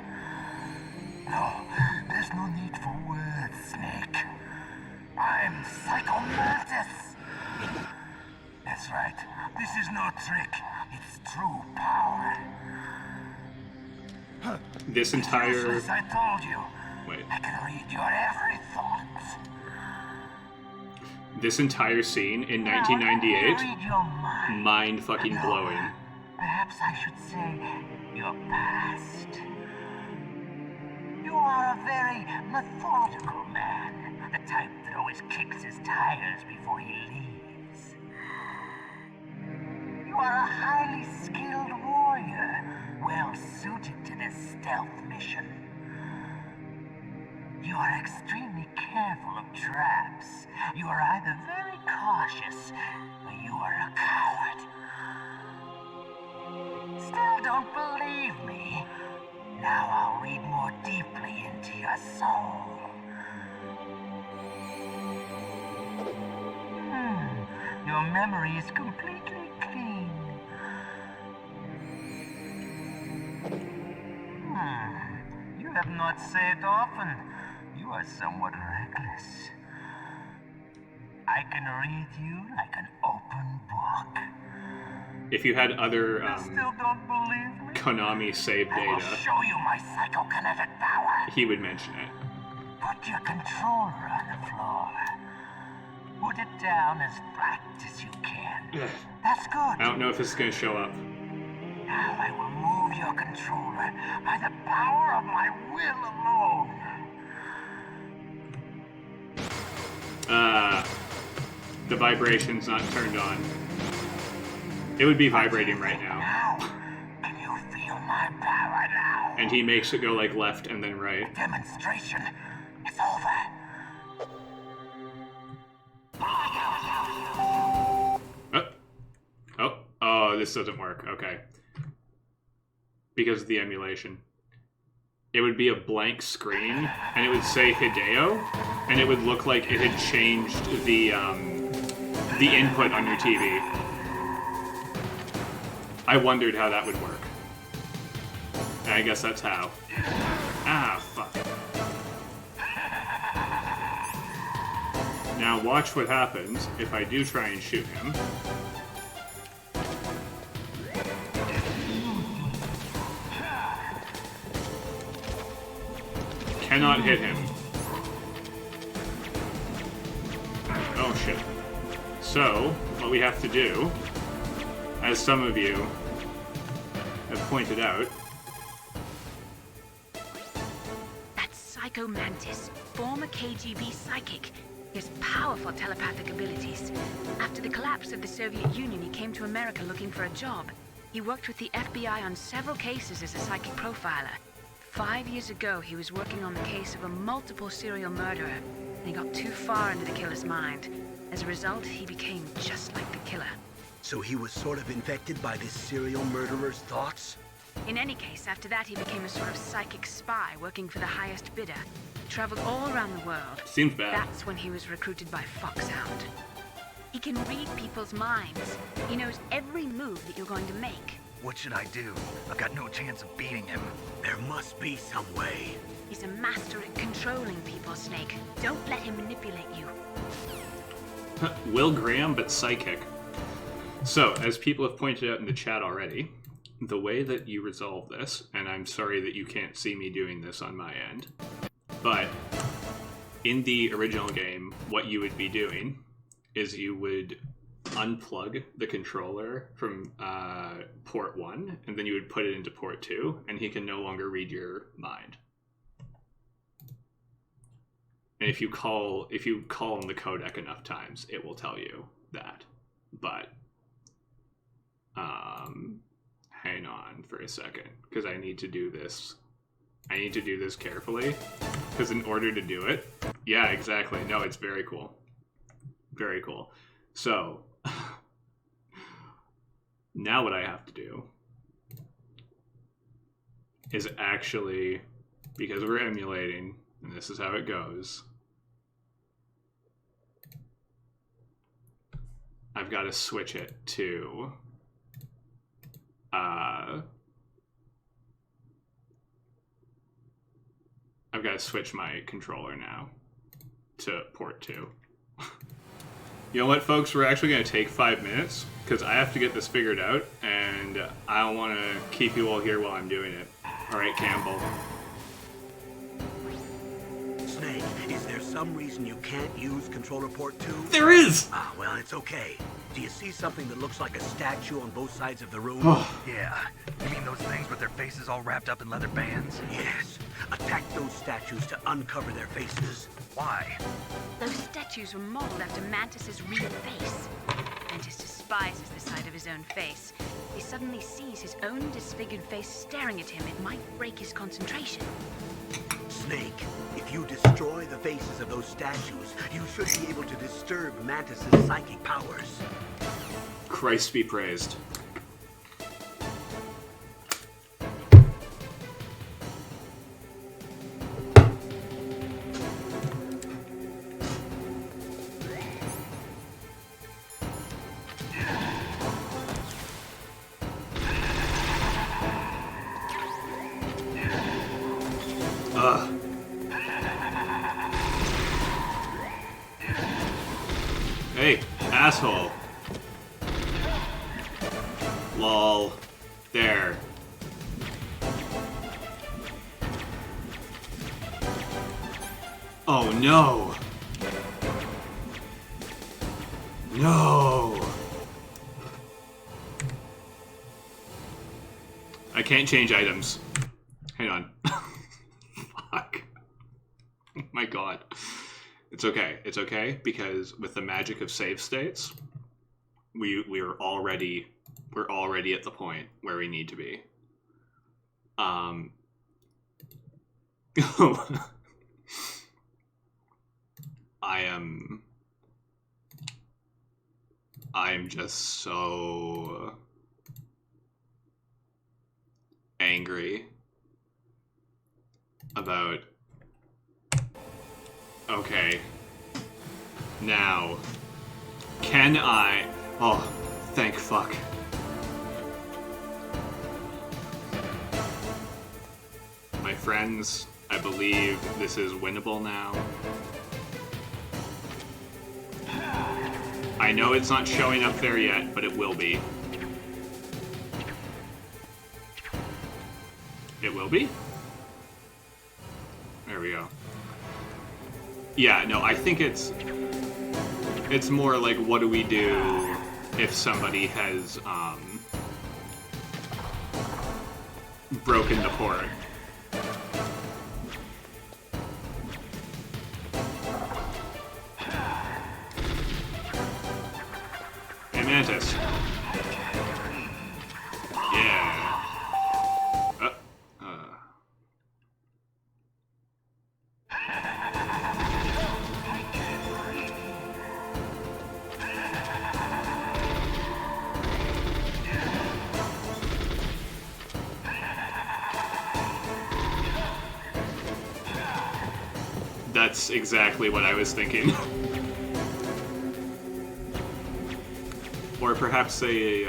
No, there's no need for words, Snake. I'm Psycho Mantis. That's right. This is no trick. It's true power. This entire... Useless, I told you. Wait. I can read your every thought. This entire scene in 1998, Read your mind. mind fucking blowing. Perhaps I should say your past. You are a very methodical man, the type that always kicks his tires before he leaves. You are a highly skilled warrior, well suited to this stealth mission. You are extremely careful of traps. You are either very cautious, or you are a coward. Still don't believe me? Now I'll read more deeply into your soul. Your memory is completely clean. You have not saved often. You are somewhat reckless. I can read you like an open book. If you had other You still don't believe me? Konami save I will data, show you my psychokinetic power. he would mention it. Put your controller on the floor. Put it down as flat as you can. That's good. I don't know if this is going to show up. Now I will move your controller by the power of my will alone. The vibration's not turned on. It would be vibrating right now. Now, can you feel my power now? And he makes it go like left and then right. Demonstration is over. Oh, this doesn't work. Okay. Because of the emulation. It would be a blank screen, and it would say Hideo, and it would look like it had changed the input on your TV. I wondered how that would work. And I guess that's how. Ah, fuck. Now watch what happens if I do try and shoot him. Cannot hit him. Oh shit. So, what we have to do, as some of you have pointed out... That's Psycho Mantis, former KGB psychic. He has powerful telepathic abilities. After the collapse of the Soviet Union, he came to America looking for a job. He worked with the FBI on several cases as a psychic profiler. 5 years ago, he was working on the case of a multiple serial murderer, and he got too far into the killer's mind. As a result, he became just like the killer. So he was sort of infected by this serial murderer's thoughts? In any case, after that, he became a sort of psychic spy working for the highest bidder. He traveled all around the world. Seems bad. That's when he was recruited by Foxhound. He can read people's minds. He knows every move that you're going to make. What should I do? I've got no chance of beating him. There must be some way. He's a master at controlling people, Snake. Don't let him manipulate you. Will Graham, but psychic. So, as people have pointed out in the chat already, the way that you resolve this, and I'm sorry that you can't see me doing this on my end, but in the original game, what you would be doing is you would unplug the controller from port 1, and then you would put it into port 2, and he can no longer read your mind. And if you call on the codec enough times, it will tell you that. But hang on for a second, because I need to do this. I need to do this carefully, because in order to do it, yeah, exactly. No, it's very cool. Very cool. So now what I have to do is actually, because we're emulating, and this is how it goes, I've got to switch it to I've got to switch my controller now to port 2. You know what, folks? We're actually going to take 5 minutes, because I have to get this figured out, and I don't want to keep you all here while I'm doing it. All right, Campbell. Snake, is there some reason you can't use Controller Port 2? There is! Ah, well, it's okay. Do you see something that looks like a statue on both sides of the room? Yeah. You mean those things with their faces all wrapped up in leather bands? Yes. Attack those statues to uncover their faces. Why? Those statues were modeled after Mantis's real face. Mantis despises the sight of his own face. If he suddenly sees his own disfigured face staring at him, it might break his concentration. Snake, if you destroy the faces of those statues, you should be able to disturb Mantis's psychic powers. Christ be praised. Hey, asshole. Lol. There. Oh no. No. I can't change items. Hang on. Fuck. Oh my god. It's okay. It's okay because with the magic of save states, we're already at the point where we need to be. I'm just so angry about. Okay. Now, can I... Oh, thank fuck. My friends, I believe this is winnable now. I know it's not showing up there yet, but it will be. It will be? There we go. Yeah, no, I think it's more like, what do we do if somebody has broken the port? Hey, Mantis. Yeah. That's exactly what I was thinking. Or perhaps they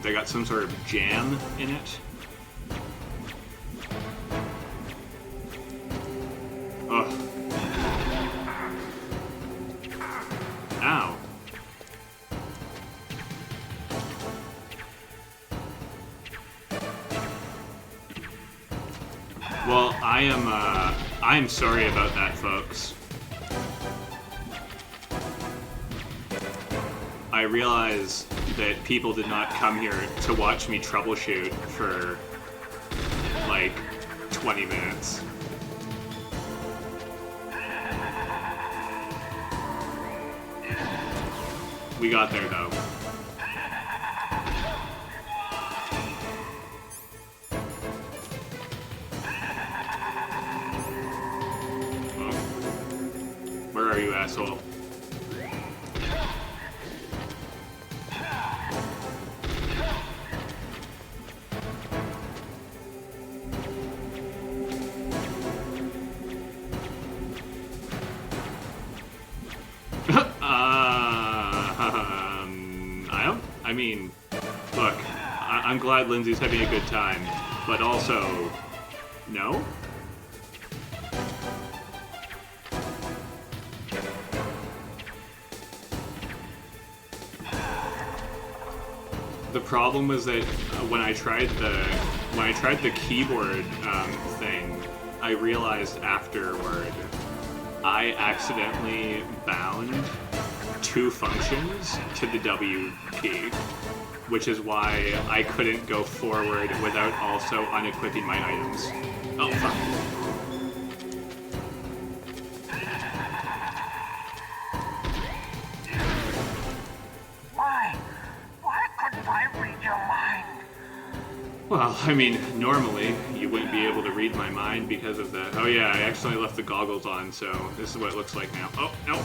got some sort of jam in it. Ugh. Ow. Well, I'm sorry about that, folks. I realize that people did not come here to watch me troubleshoot for, like, 20 minutes. We got there, though. Where are you, asshole? I mean, look, I'm glad Lindsay's having a good time, but also, no? The problem was that when I tried the keyboard thing, I realized afterward I accidentally bound 2 functions to the W key, which is why I couldn't go forward without also unequipping my items. Oh, fuck. Why couldn't I read your mind? Well, I mean, normally you wouldn't be able to read my mind because of the... Oh yeah, I accidentally left the goggles on, so this is what it looks like now. Oh, no,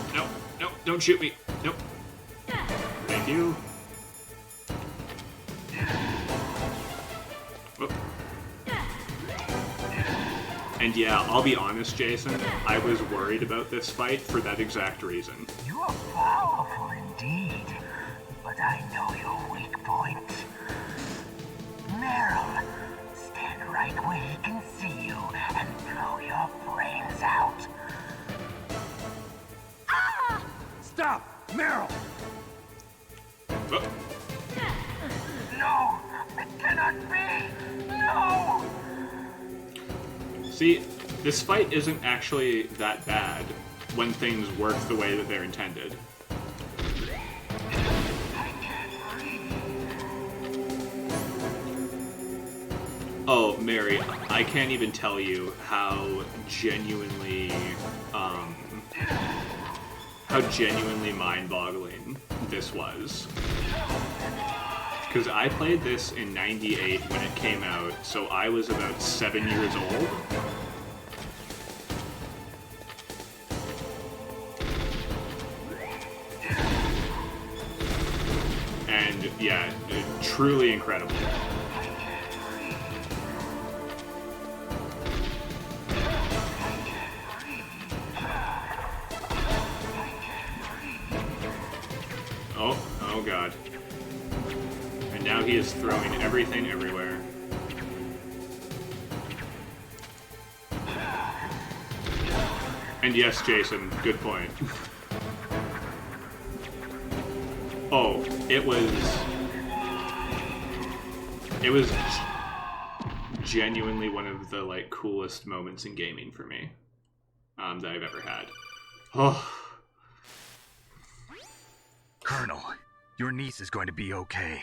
don't shoot me. Nope. Thank you. Oh. And yeah, I'll be honest, Jason, I was worried about this fight for that exact reason. You are powerful indeed, but I know your weak point. Meryl, stand right where he can see you and blow your brains out. Ah! Stop! Meryl! Oh. No! It cannot be! No! See, this fight isn't actually that bad when things work the way that they're intended. Oh, Mary, I can't even tell you how genuinely mind-boggling this was. Because I played this in '98 when it came out, so I was about 7 years old. And yeah, truly incredible. Oh god. And now he is throwing everything everywhere. And yes, Jason, good point. Oh, it was genuinely one of the like coolest moments in gaming for me that I've ever had. Oh. Colonel, your niece is going to be okay.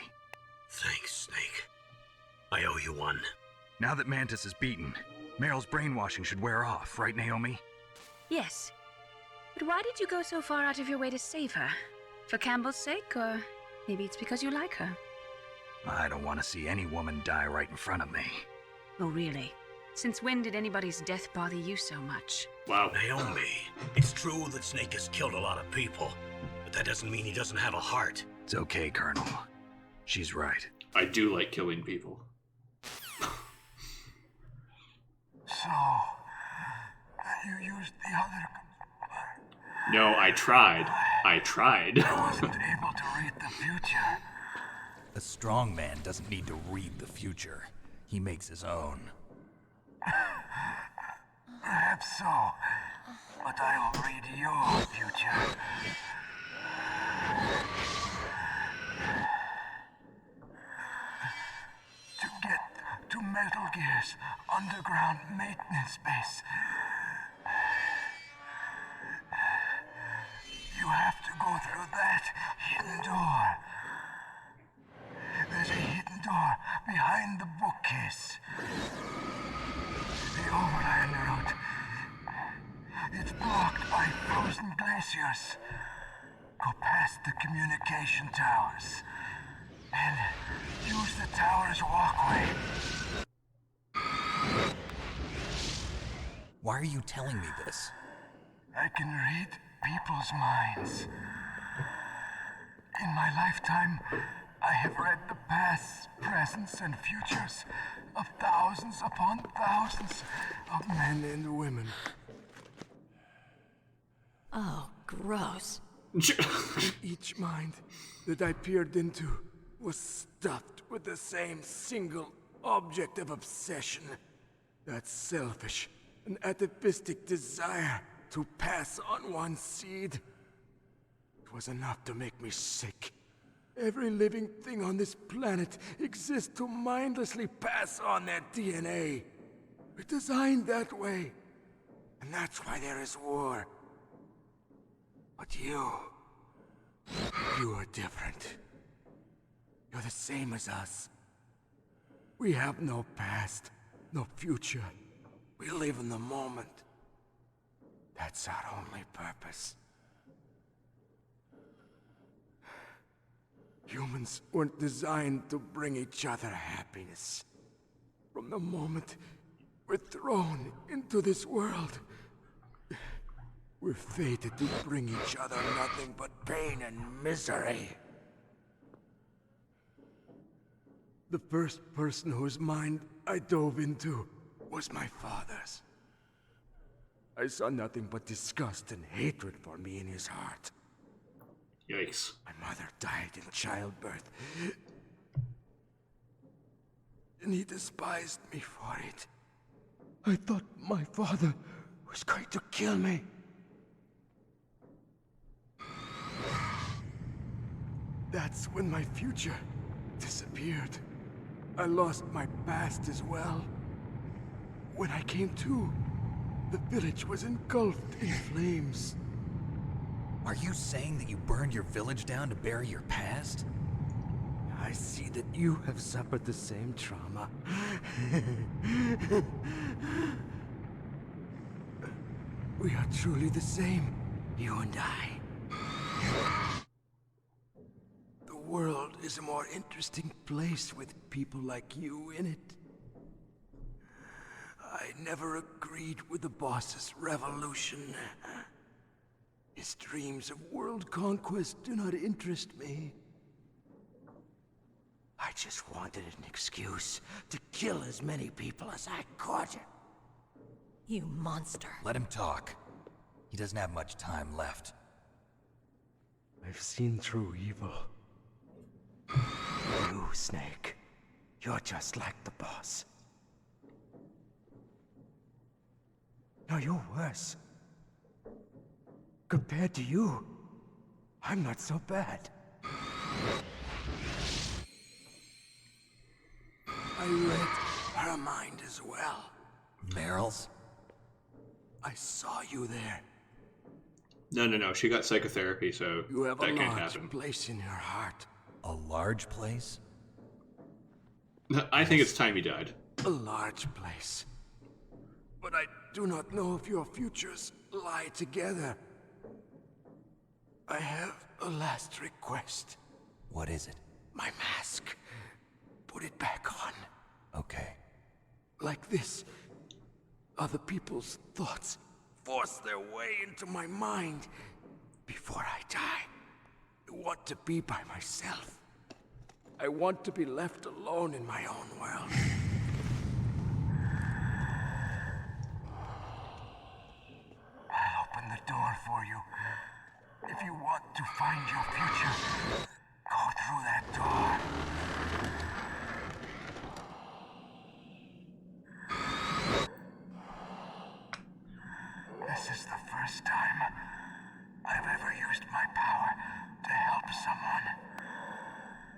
Thanks, Snake. I owe you one. Now that Mantis is beaten, Meryl's brainwashing should wear off, right, Naomi? Yes. But why did you go so far out of your way to save her? For Campbell's sake, or maybe it's because you like her? I don't want to see any woman die right in front of me. Oh, really? Since when did anybody's death bother you so much? Wow. Naomi, it's true that Snake has killed a lot of people, but that doesn't mean he doesn't have a heart. It's okay, Colonel. She's right. I do like killing people. So, you used the other... No, I tried. I wasn't able to read the future. A strong man doesn't need to read the future. He makes his own. Perhaps so, but I'll read your future. To get to Metal Gear's underground maintenance base, you have to go through that hidden door. There's a hidden door behind the bookcase. The overland route. It's blocked by frozen glaciers. Go past the communication towers. And use the tower's walkway. Why are you telling me this? I can read people's minds. In my lifetime, I have read the pasts, presents, and futures of thousands upon thousands of men and women. Oh, gross. Each mind that I peered into was stuffed with the same single object of obsession. That selfish and atavistic desire to pass on one seed. It was enough to make me sick. Every living thing on this planet exists to mindlessly pass on their DNA. We're designed that way. And that's why there is war But you are different. You're the same as us. We have no past, no future. We live in the moment. That's our only purpose. Humans weren't designed to bring each other happiness. From the moment we're thrown into this world, we're fated to bring each other nothing but pain and misery. The first person whose mind I dove into was my father's. I saw nothing but disgust and hatred for me in his heart. Yikes. My mother died in childbirth, and he despised me for it. I thought my father was going to kill me. That's when my future disappeared. I lost my past as well. When I came to, the village was engulfed in flames. Are you saying that you burned your village down to bury your past? I see that you have suffered the same trauma. We are truly the same, you and I. The world is a more interesting place with people like you in it. I never agreed with the boss's revolution. His dreams of world conquest do not interest me. I just wanted an excuse to kill as many people as I could. You monster. Let him talk. He doesn't have much time left. I've seen true evil. You, Snake. You're just like the boss. No, you're worse. Compared to you, I'm not so bad. I read her mind as well. Meryl's? I saw you there. No. She got psychotherapy, so You have that a can't large happen. place in your heart. A large place? I think it's time he died. A large place. But I do not know if your futures lie together. I have a last request. What is it? My mask. Put it back on. Okay. Like this, other people's thoughts force their way into my mind. Before I die, I want to be by myself. I want to be left alone in my own world. I'll open the door for you. If you want to find your future, go through that door. This is the first time I've ever used my power to help someone.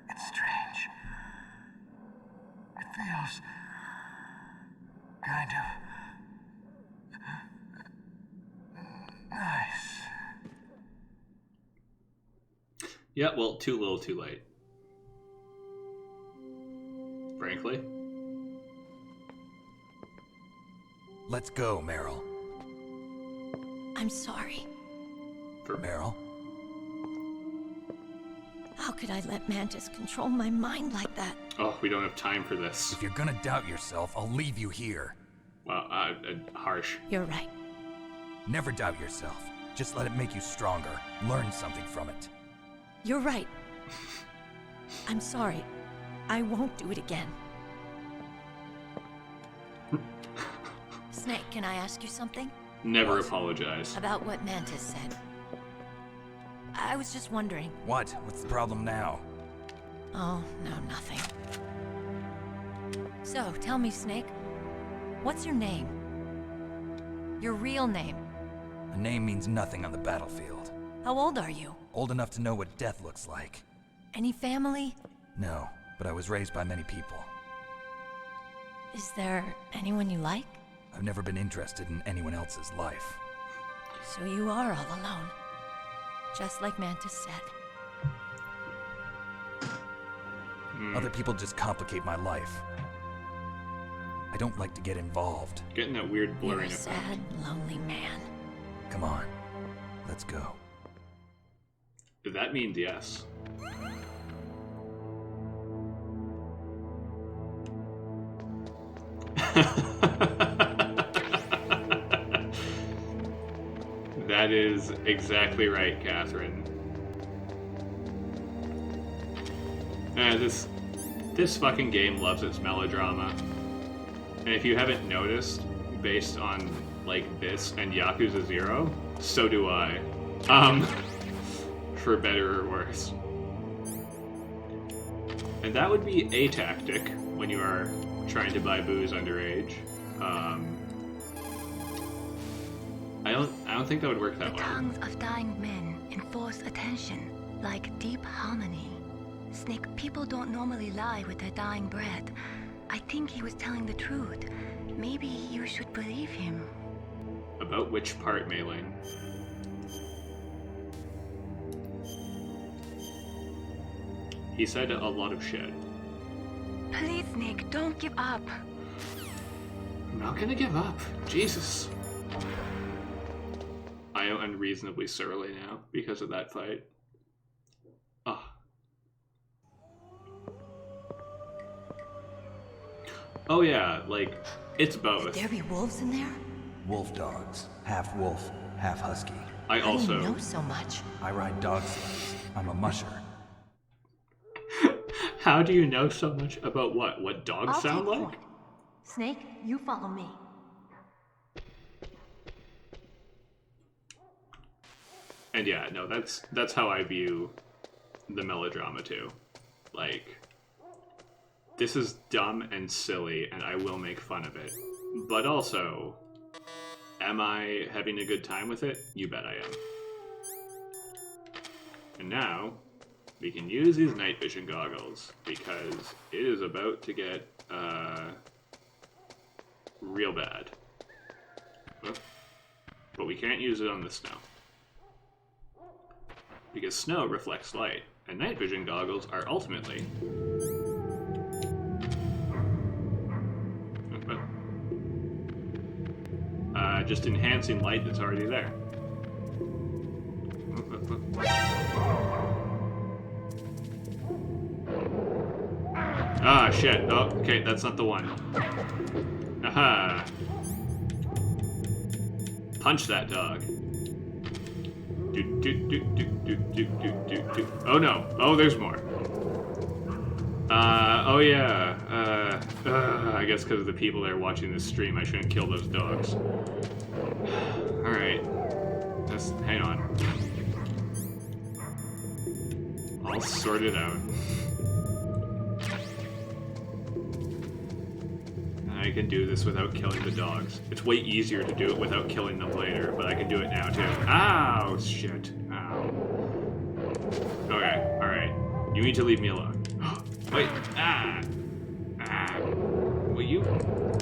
It's strange. It feels kind of nice. Yeah, well, too little, too late. Frankly. Let's go, Meryl. I'm sorry. For Meryl? How could I let Mantis control my mind like that? Oh, we don't have time for this. If you're gonna doubt yourself, I'll leave you here. Wow, harsh. You're right. Never doubt yourself. Just let it make you stronger. Learn something from it. You're right. I'm sorry. I won't do it again. Snake, can I ask you something? Never apologize. About what Mantis said. I was just wondering. What? What's the problem now? Oh, no, nothing. So, tell me, Snake. What's your name? Your real name? A name means nothing on the battlefield. How old are you? Old enough to know what death looks like. Any family? No, but I was raised by many people. Is there anyone you like? I've never been interested in anyone else's life. So you are all alone. Just like Mantis said. Other people just complicate my life. I don't like to get involved. Getting that weird blurring You're a effect. sad, lonely man. Come on, let's go. That means yes. That is exactly right, Catherine. This fucking game loves its melodrama. And if you haven't noticed, based on like this and Yakuza 0, so do I. For better or worse. And that would be a tactic when you are trying to buy booze underage. I don't think that would work that The well. tongues of dying men enforce attention, like deep harmony. Snake, people don't normally lie with their dying breath. I think he was telling the truth. Maybe you should believe him. About which part, Mei-Ling? He said a lot of shit. Please, Snake, don't give up. I'm not gonna give up. Jesus. I am unreasonably surly now because of that fight. Ugh. Oh yeah, like, it's both. Could there be wolves in there? Wolf dogs. Half wolf, half husky. I How do also... you know so much? I ride dog sleds. I'm a musher. How do you know so much about what? What dogs I'll sound take like? point. Snake, you follow me. And yeah, no, that's how I view the melodrama too. Like, this is dumb and silly, and I will make fun of it. But also, am I having a good time with it? You bet I am. And now, we can use these night vision goggles, because it is about to get, real bad. But we can't use it on the snow. Because snow reflects light, and night vision goggles are ultimately... just enhancing light that's already there. Ah, shit. Oh, okay, that's not the one. Aha! Punch that dog. Oh no. Oh, there's more. Oh yeah. I guess because of the people that are watching this stream, I shouldn't kill those dogs. Alright. Hang on. I'll sort it out. I can do this without killing the dogs. It's way easier to do it without killing them later, but I can do it now too. Ow, shit. Ow. Okay, alright. You need to leave me alone. Wait. Will you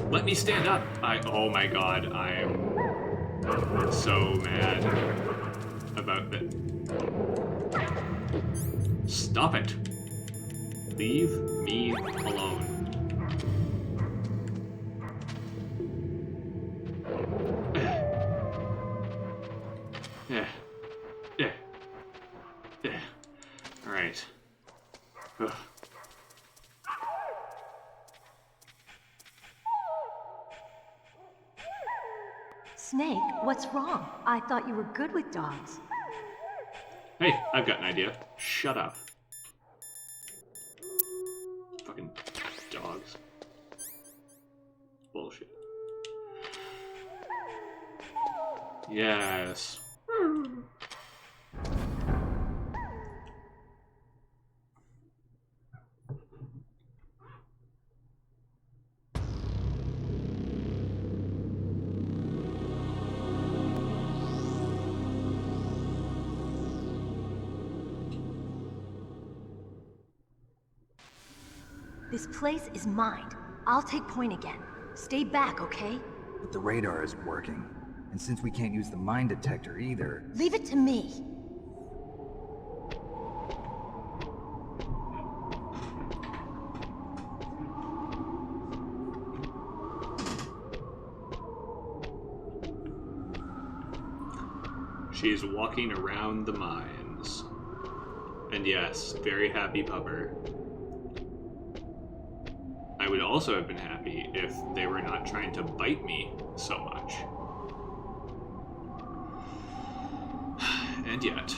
let me stand up? Oh my god, I am so mad about that. Stop it. Leave me alone. Alright. Snake, what's wrong? I thought you were good with dogs. Hey, I've got an idea. Shut up. Fucking dogs. Bullshit. Yes. This place is mine. I'll take point again. Stay back, okay? But the radar isn't working. And since we can't use the mine detector either... Leave it to me. She's walking around the mines. And yes, very happy pupper. I would also have been happy if they were not trying to bite me so much. And yet...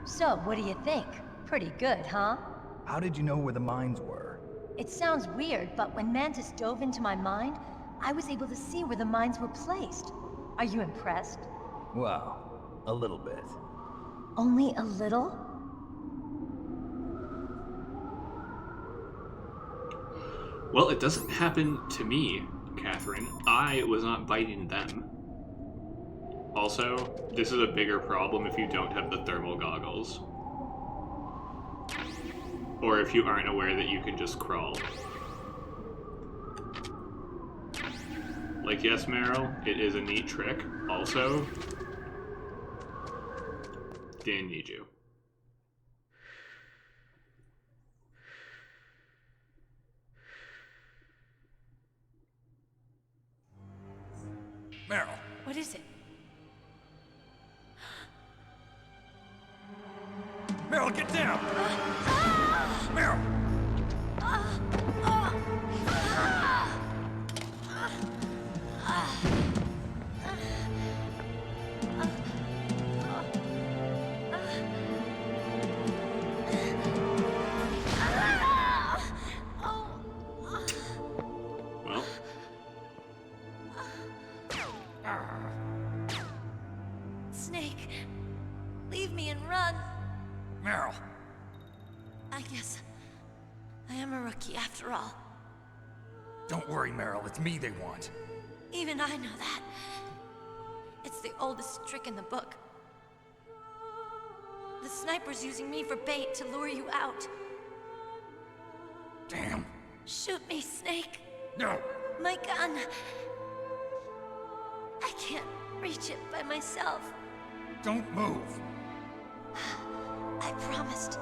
So, what do you think? Pretty good, huh? How did you know where the mines were? It sounds weird, but when Mantis dove into my mind, I was able to see where the mines were placed. Are you impressed? Well, a little bit. Only a little? Well, it doesn't happen to me, Catherine. I was not biting them. Also, this is a bigger problem if you don't have the thermal goggles. Or if you aren't aware that you can just crawl. Like, yes, Meryl, it is a neat trick. Also, didn't need you. Meryl! What is it? Meryl, get down! Meryl! Well. Snake, leave me and run. Meryl! I guess I am a rookie after all. Don't worry, Meryl. It's me they want. Even I know that. It's the oldest trick in the book. The sniper's using me for bait to lure you out. Damn. Shoot me, Snake. No! My gun. I can't reach it by myself. Don't move! I promised.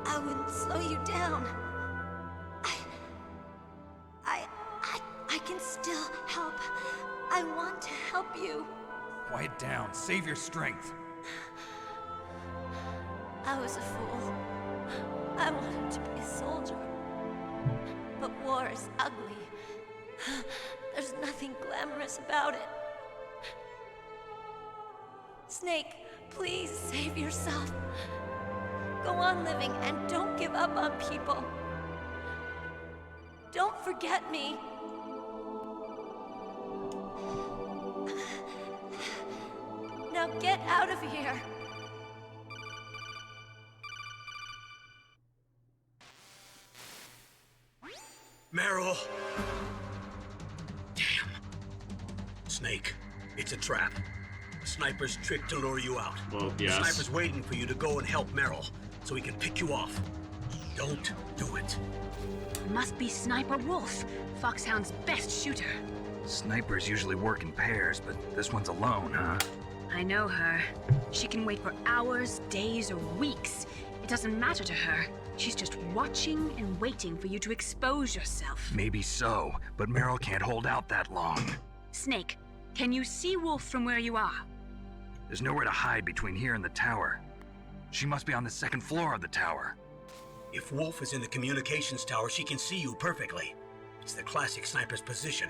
I wouldn't slow you down. I can still help. I want to help you. Quiet down. Save your strength. I was a fool. I wanted to be a soldier. But war is ugly. There's nothing glamorous about it. Snake, please save yourself. Go on living and don't give up on people. Don't forget me. Now get out of here. Meryl! Damn. Snake, it's a trap. A sniper's trick to lure you out. Well, The yes. sniper's waiting for you to go and help Meryl, so he can pick you off. Don't do it. Must be Sniper Wolf, Foxhound's best shooter. Snipers usually work in pairs, but this one's alone, huh? I know her. She can wait for hours, days, or weeks. It doesn't matter to her. She's just watching and waiting for you to expose yourself. Maybe so, but Meryl can't hold out that long. Snake, can you see Wolf from where you are? There's nowhere to hide between here and the tower. She must be on the second floor of the tower. If Wolf is in the communications tower, she can see you perfectly. It's the classic sniper's position.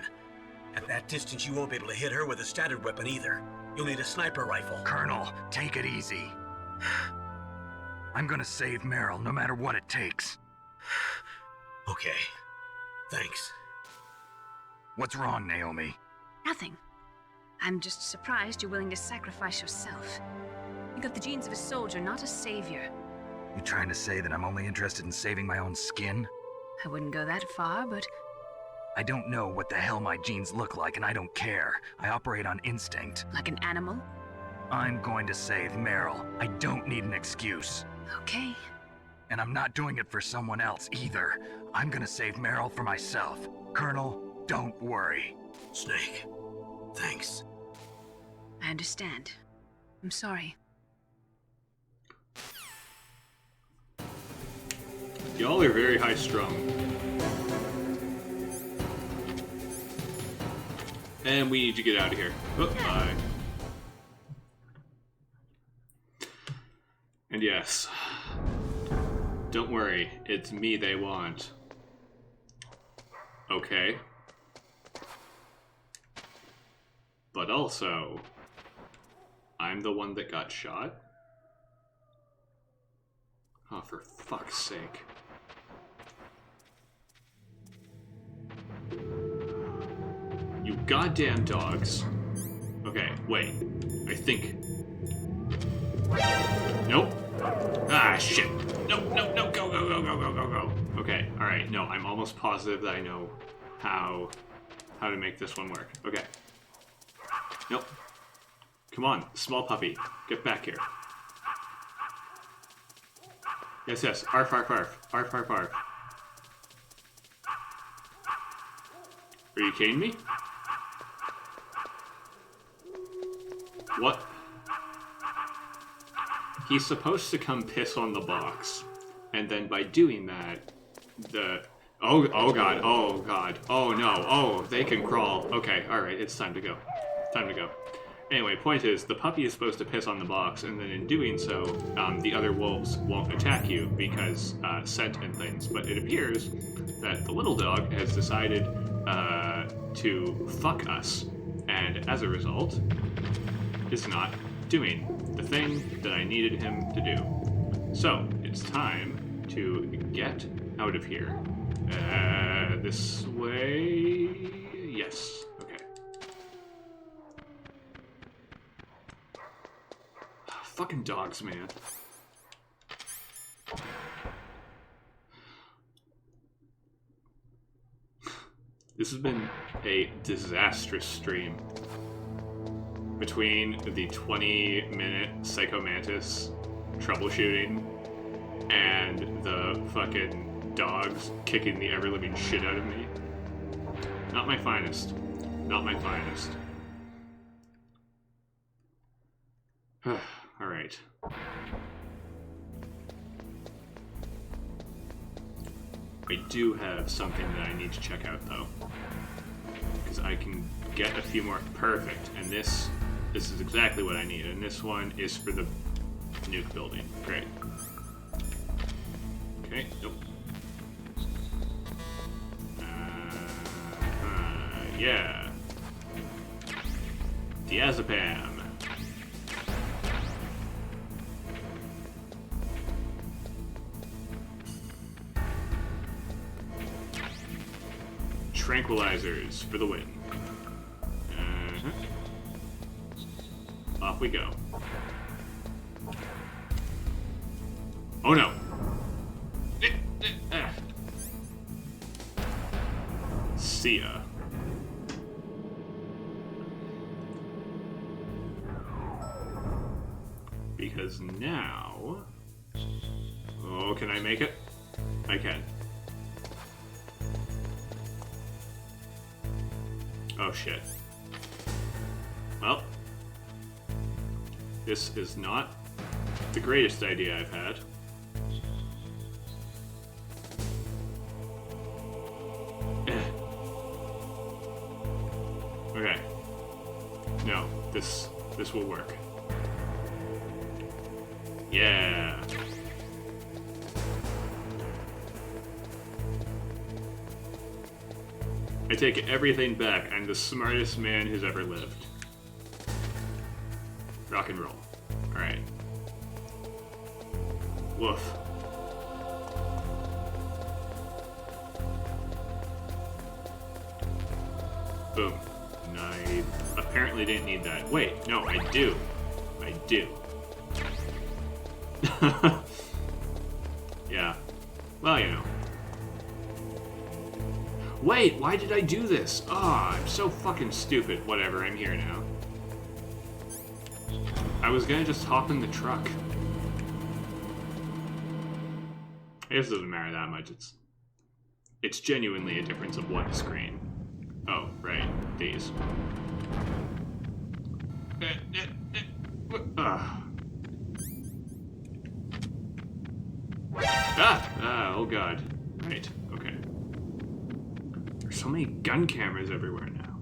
At that distance, you won't be able to hit her with a standard weapon either. You'll need a sniper rifle. Colonel, take it easy. I'm gonna save Meryl, no matter what it takes. Okay. Thanks. What's wrong, Naomi? Nothing. I'm just surprised you're willing to sacrifice yourself. You got the genes of a soldier, not a savior. You trying to say that I'm only interested in saving my own skin? I wouldn't go that far, but I don't know what the hell my genes look like, and I don't care. I operate on instinct. like an animal? I'm going to save Meryl. I don't need an excuse. Okay. And I'm not doing it for someone else either. I'm gonna save Meryl for myself. Colonel, don't worry. Snake, thanks. I understand. I'm sorry. Y'all are very high strung. And we need to get out of here. Oh, bye. And yes, don't worry, it's me they want. Okay. But also, I'm the one that got shot? Oh, for fuck's sake. You goddamn dogs. Okay, wait. I think... Nope. Ah, shit. No, no, no, go, go, go, go, go, go, go. Okay, alright, no, I'm almost positive that I know how to make this one work. Okay. Nope. Come on, small puppy. Get back here. Yes, yes. Arf, arf, arf. Arf, arf, arf. Are you kidding me? What? He's supposed to come piss on the box. And then by doing that, the... Oh god, oh god, oh no, oh, they can crawl. Okay, alright, it's time to go. Time to go. Anyway, point is, the puppy is supposed to piss on the box, and then in doing so, the other wolves won't attack you because scent and things. But it appears that the little dog has decided to fuck us, and as a result, is not doing the thing that I needed him to do. So, it's time to get out of here. This way... Yes. Okay. Fucking dogs, man. This has been a disastrous stream. Between the 20-minute Psycho Mantis troubleshooting and the fucking dogs kicking the ever-living shit out of me. Not my finest. Not my finest. Alright. I do have something that I need to check out, though. Because I can get a few more... Perfect. And this is exactly what I need. And this one is for the nuke building. Great. Okay, nope. Yeah. Diazepam. Tranquilizers for the win. Off we go. Oh no. See ya. Because now... Oh, can I make it? I can. Oh shit. Well, this is not the greatest idea I've had. Okay. No, this will work. Yeah. I take everything back. I'm the smartest man who's ever lived. Rock and roll. Alright. Woof. Boom. And I apparently didn't need that. Wait, no, I do. I do. Yeah. Well, you know. Wait, why did I do this? Ah, I'm so fucking stupid. Whatever, I'm here now. I was gonna just hop in the truck. I guess it doesn't matter that much. It's genuinely a difference of one screen. Oh, right. These. Oh god. Right, okay. There's so many gun cameras everywhere now.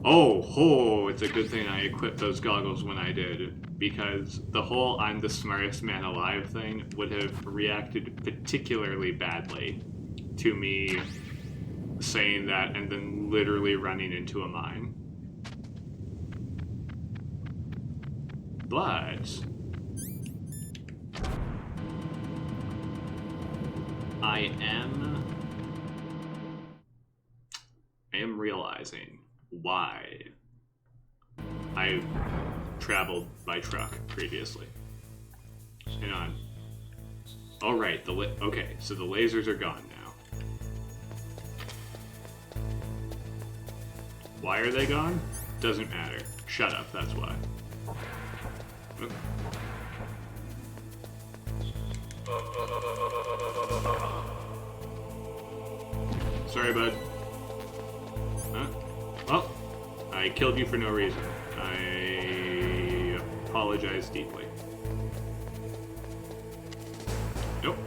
Oh, it's a good thing I equipped those goggles when I did, because the whole "I'm the smartest man alive" thing would have reacted particularly badly to me saying that and then literally running into a mine. But I am realizing why I traveled by truck previously. Hang on. All right, okay, so the lasers are gone now. Why are they gone? Doesn't matter. Shut up, that's why. Sorry, bud. Huh? Well, I killed you for no reason. I apologize deeply. Nope,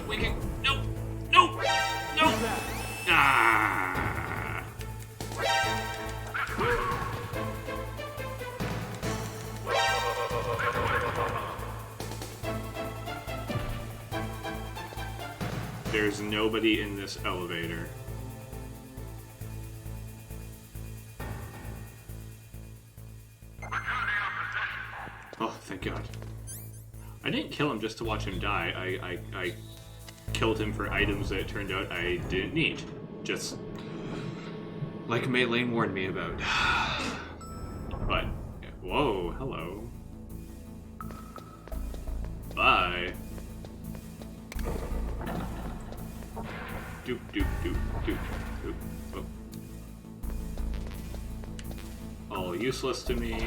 we can... Nope! Ah! There's nobody in this elevator. Oh, thank God. I didn't kill him just to watch him die. I killed him for items that it turned out I didn't need. Just like Mei Lane warned me about. But, whoa, hello. Bye. Doop, doop, doop, doop, doop. Oh. All useless to me.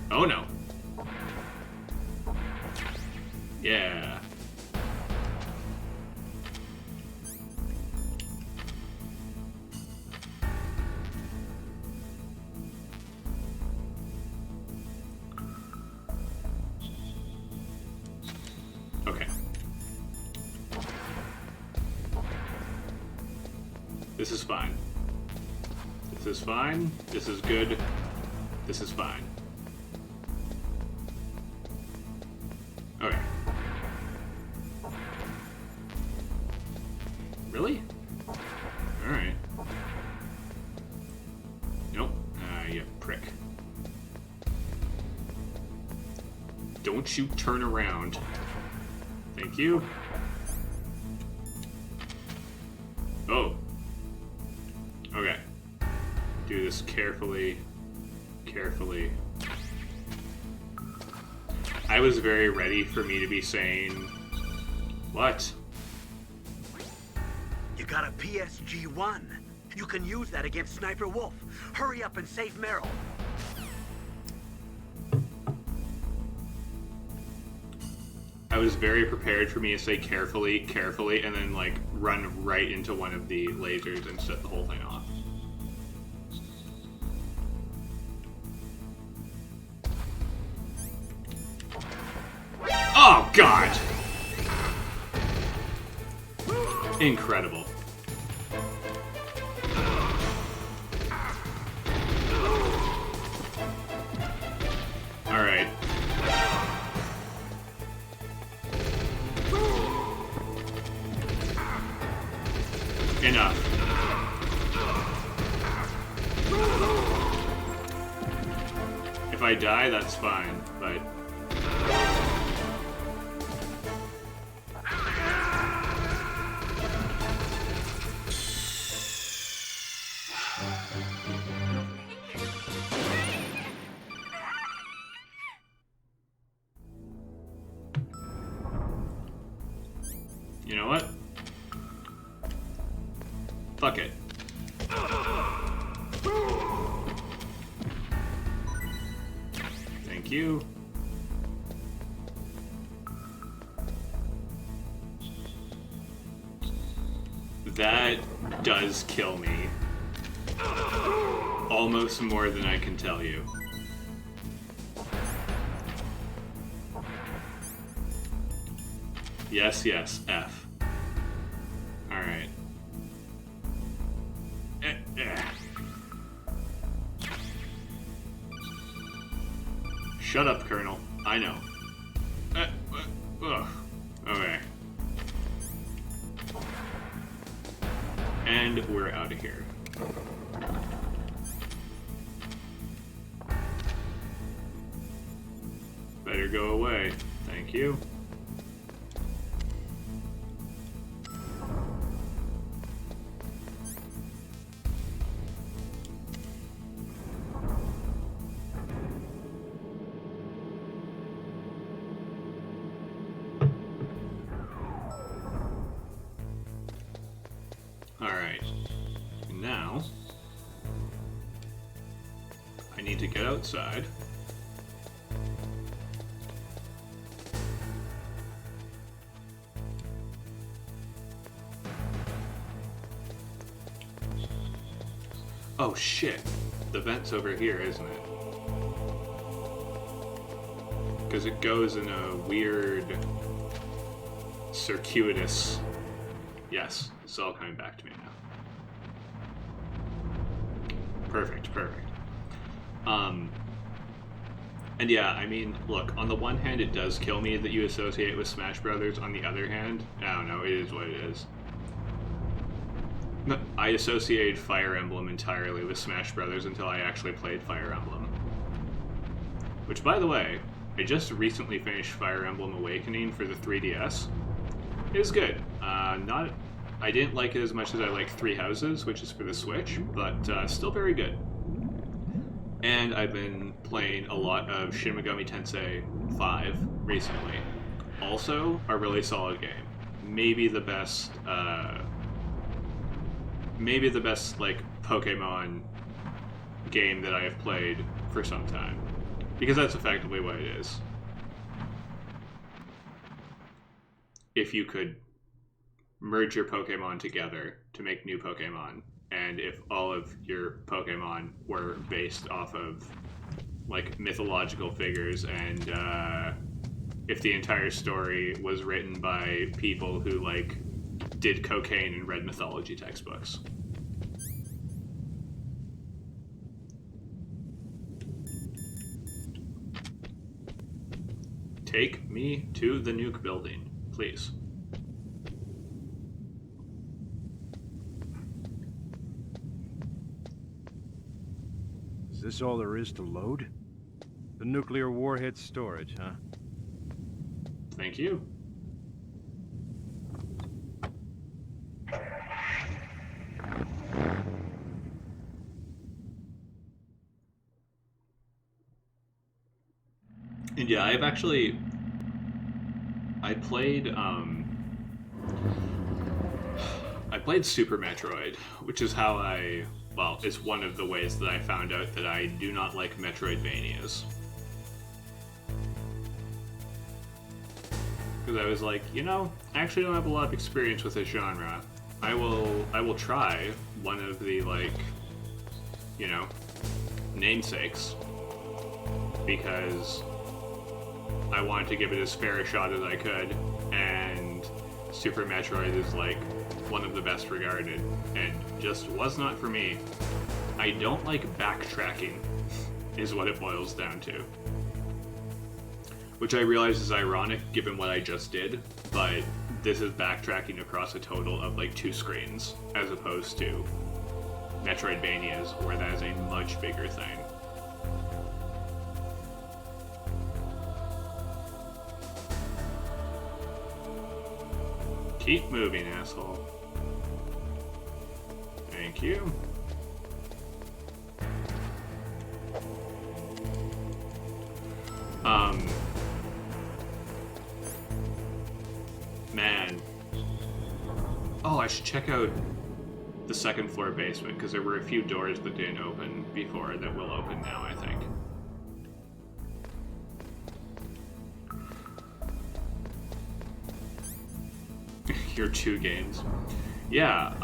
Oh no. Yeah. Okay. This is fine. This is fine. This is good. This is fine. Okay. Really? Alright. Nope. You prick. Don't you turn around. Thank you. Oh. Okay. Do this carefully. Carefully. I was very ready for me to be saying, what? You got a PSG-1. You can use that against Sniper Wolf. Hurry up and save Meryl. I was very prepared for me to say carefully, carefully, and then like run right into one of the lasers and set the whole thing off. Oh, God! Incredible. Alright. Enough. If I die, that's fine, but... You know what? Fuck it. Thank you. That does kill me. Almost more than I can tell you. Yes, yes, F. Alright. Shut up, Colonel. I know. Ugh. Okay. And we're out of here. Better go away. Thank you. Alright. Now, I need to get outside. Oh shit, the vent's over here, isn't it? Because it goes in a weird, circuitous... Yes, it's all coming back to me now. Perfect, perfect. And yeah, I mean, look, on the one hand it does kill me that you associate with Smash Brothers, on the other hand, I don't know, it is what it is. I associated Fire Emblem entirely with Smash Brothers until I actually played Fire Emblem. Which, by the way, I just recently finished Fire Emblem Awakening for the 3DS. It was good. I didn't like it as much as I like Three Houses, which is for the Switch, but still very good. And I've been playing a lot of Shin Megami Tensei 5 recently. Also, a really solid game. Maybe the best like Pokemon game that I have played for some time, because that's effectively what it is. If you could merge your Pokemon together to make new Pokemon, and if all of your Pokemon were based off of like mythological figures, and if the entire story was written by people who like did cocaine and read mythology textbooks. Take me to the nuke building, please. Is this all there is to load? The nuclear warhead storage, huh? Thank you. And yeah, I played Super Metroid, which is how it's one of the ways that I found out that I do not like Metroidvanias. Because I was like, you know, I actually don't have a lot of experience with this genre. I will try one of the, like, you know, namesakes, because I wanted to give it as fair a shot as I could, and Super Metroid is like one of the best regarded, and just was not for me. I don't like backtracking, is what it boils down to. Which I realize is ironic given what I just did, but this is backtracking across a total of like 2 screens, as opposed to Metroidvanias, where that is a much bigger thing. Keep moving, asshole. Thank you. Man. Oh, I should check out the second floor basement, because there were a few doors that didn't open before that will open now, I think. Your 2 games. Yeah,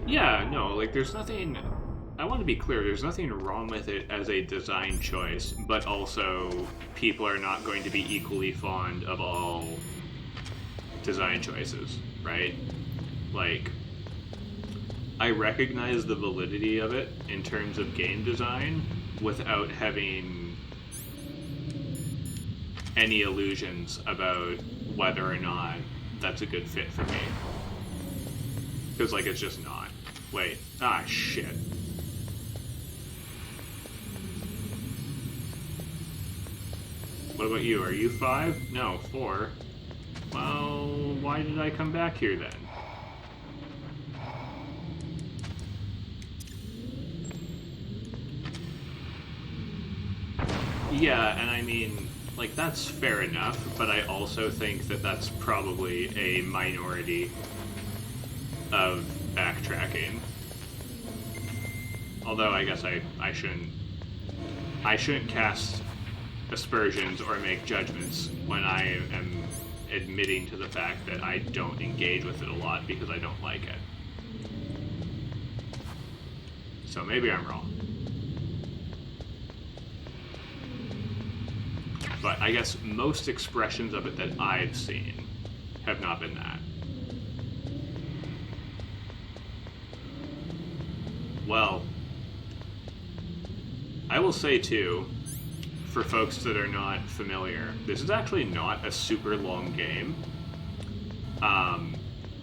yeah, no, like, there's nothing I want to be clear, there's nothing wrong with it as a design choice, but also people are not going to be equally fond of all design choices, right? Like, I recognize the validity of it in terms of game design without having any illusions about whether or not that's a good fit for me. Because, like, it's just not. Wait. Ah, shit. What about you? Are you 5? No, 4. Well, why did I come back here then? Yeah, and I mean, like, that's fair enough, but I also think that that's probably a minority of backtracking. Although I guess I shouldn't cast aspersions or make judgments when I am admitting to the fact that I don't engage with it a lot because I don't like it. So maybe I'm wrong. But I guess most expressions of it that I've seen have not been that. Well, I will say too, for folks that are not familiar, this is actually not a super long game.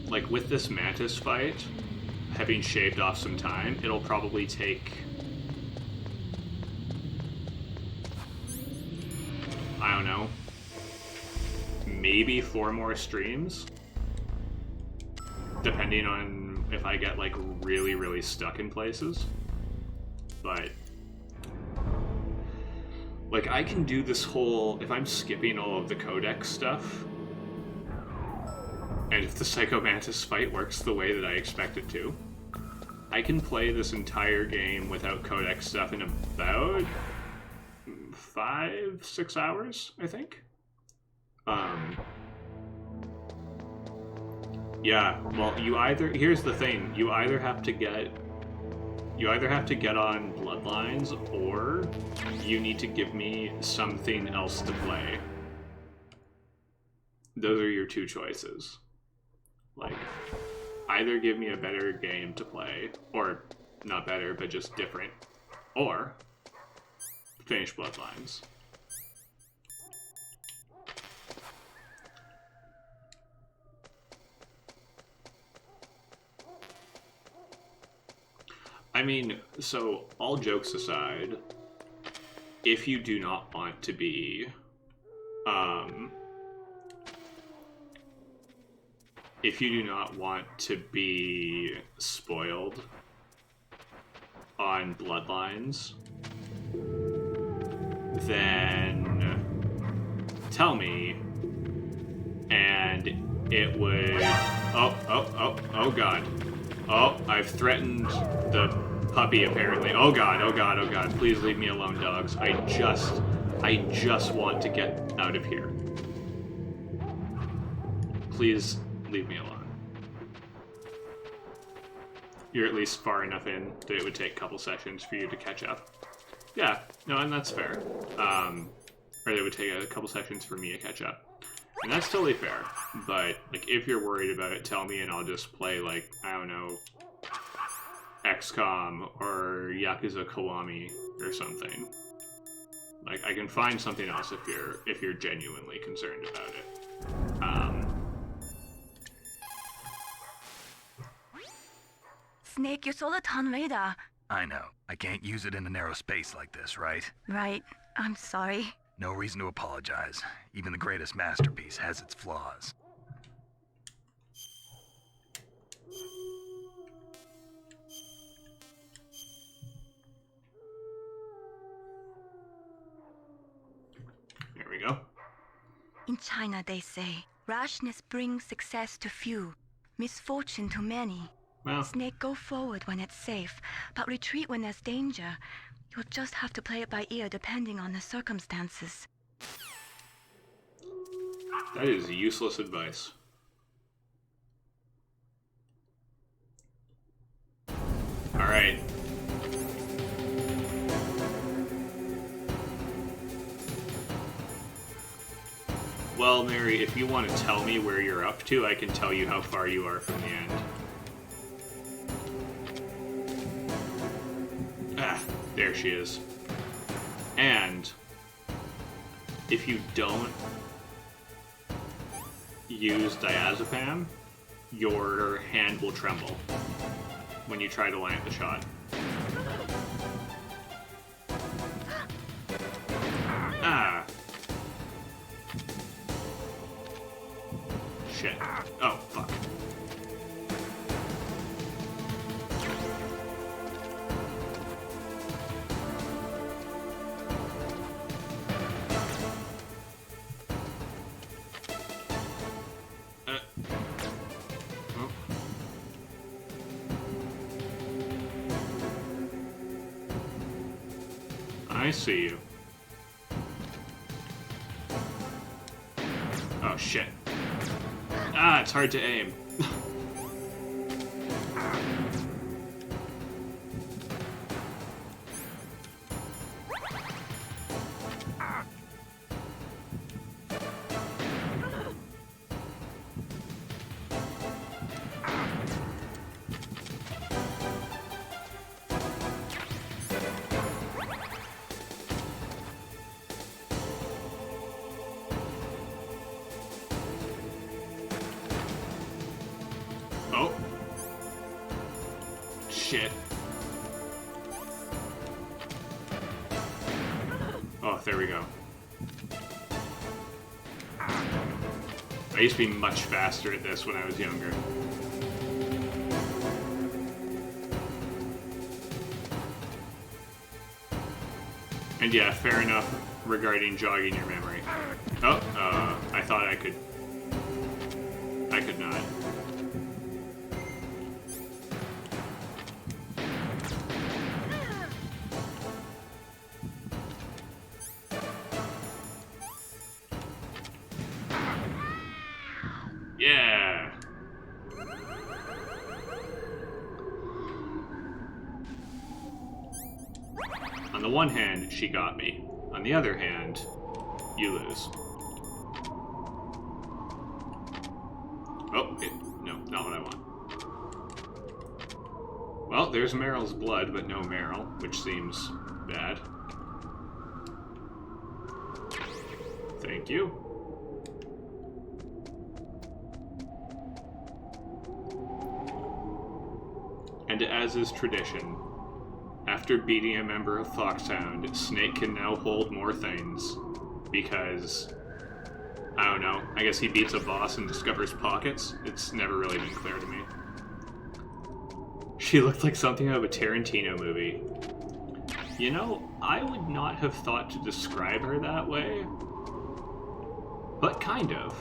Like with this Mantis fight, having shaved off some time, it'll probably take, I don't know, maybe 4 more streams, depending on if I get like really, really stuck in places. But like, I can do this whole, if I'm skipping all of the codex stuff, and if the Psycho Mantis fight works the way that I expect it to, I can play this entire game without codex stuff in about 5-6 hours, I think. Yeah, well, here's the thing, you either have to get on Bloodlines, or you need to give me something else to play. Those are your 2 choices. Like, either give me a better game to play, or not better, but just different, or finish Bloodlines. I mean, so, all jokes aside, if you do not want to be, spoiled on Bloodlines, then tell me, and it would, oh god. Oh, I've threatened the puppy, apparently. Oh god, please leave me alone, dogs. I just want to get out of here. Please leave me alone. You're at least far enough in that it would take a couple sessions for you to catch up. Yeah, no, and that's fair. Or it would take a couple sessions for me to catch up. And that's totally fair, but like, if you're worried about it, tell me and I'll just play, like, I don't know, XCOM or Yakuza Kiwami or something. Like, I can find something else if you're genuinely concerned about it. Snake, your solar ton radar. I know. I can't use it in a narrow space like this, right? Right. I'm sorry. No reason to apologize. Even the greatest masterpiece has its flaws. There we go. In China, they say, rashness brings success to few, misfortune to many. Well, Snake, go forward when it's safe, but retreat when there's danger. You'll just have to play it by ear depending on the circumstances. that is useless advice. Alright. Well, Mary, if you want to tell me where you're up to, I can tell you how far you are from the end. Ah, there she is. And if you don't use diazepam, your hand will tremble when you try to land the shot. Ah. Shit. Oh, fuck. Oh. I see you. Oh, shit. Ah, it's hard to aim. Oh. Shit. Oh, there we go. I used to be much faster at this when I was younger. And yeah, fair enough regarding jogging your memory. Oh, I thought I could... I could not. Yeah. On the one hand, she got me. On the other hand, you lose. Oh, no, not what I want. Well, there's Meryl's blood, but no Meryl, which seems bad. Thank you. And as is tradition, after beating a member of Foxhound, Snake can now hold more things, because, I don't know, I guess he beats a boss and discovers pockets? It's never really been clear to me. She looked like something out of a Tarantino movie. You know, I would not have thought to describe her that way, but kind of.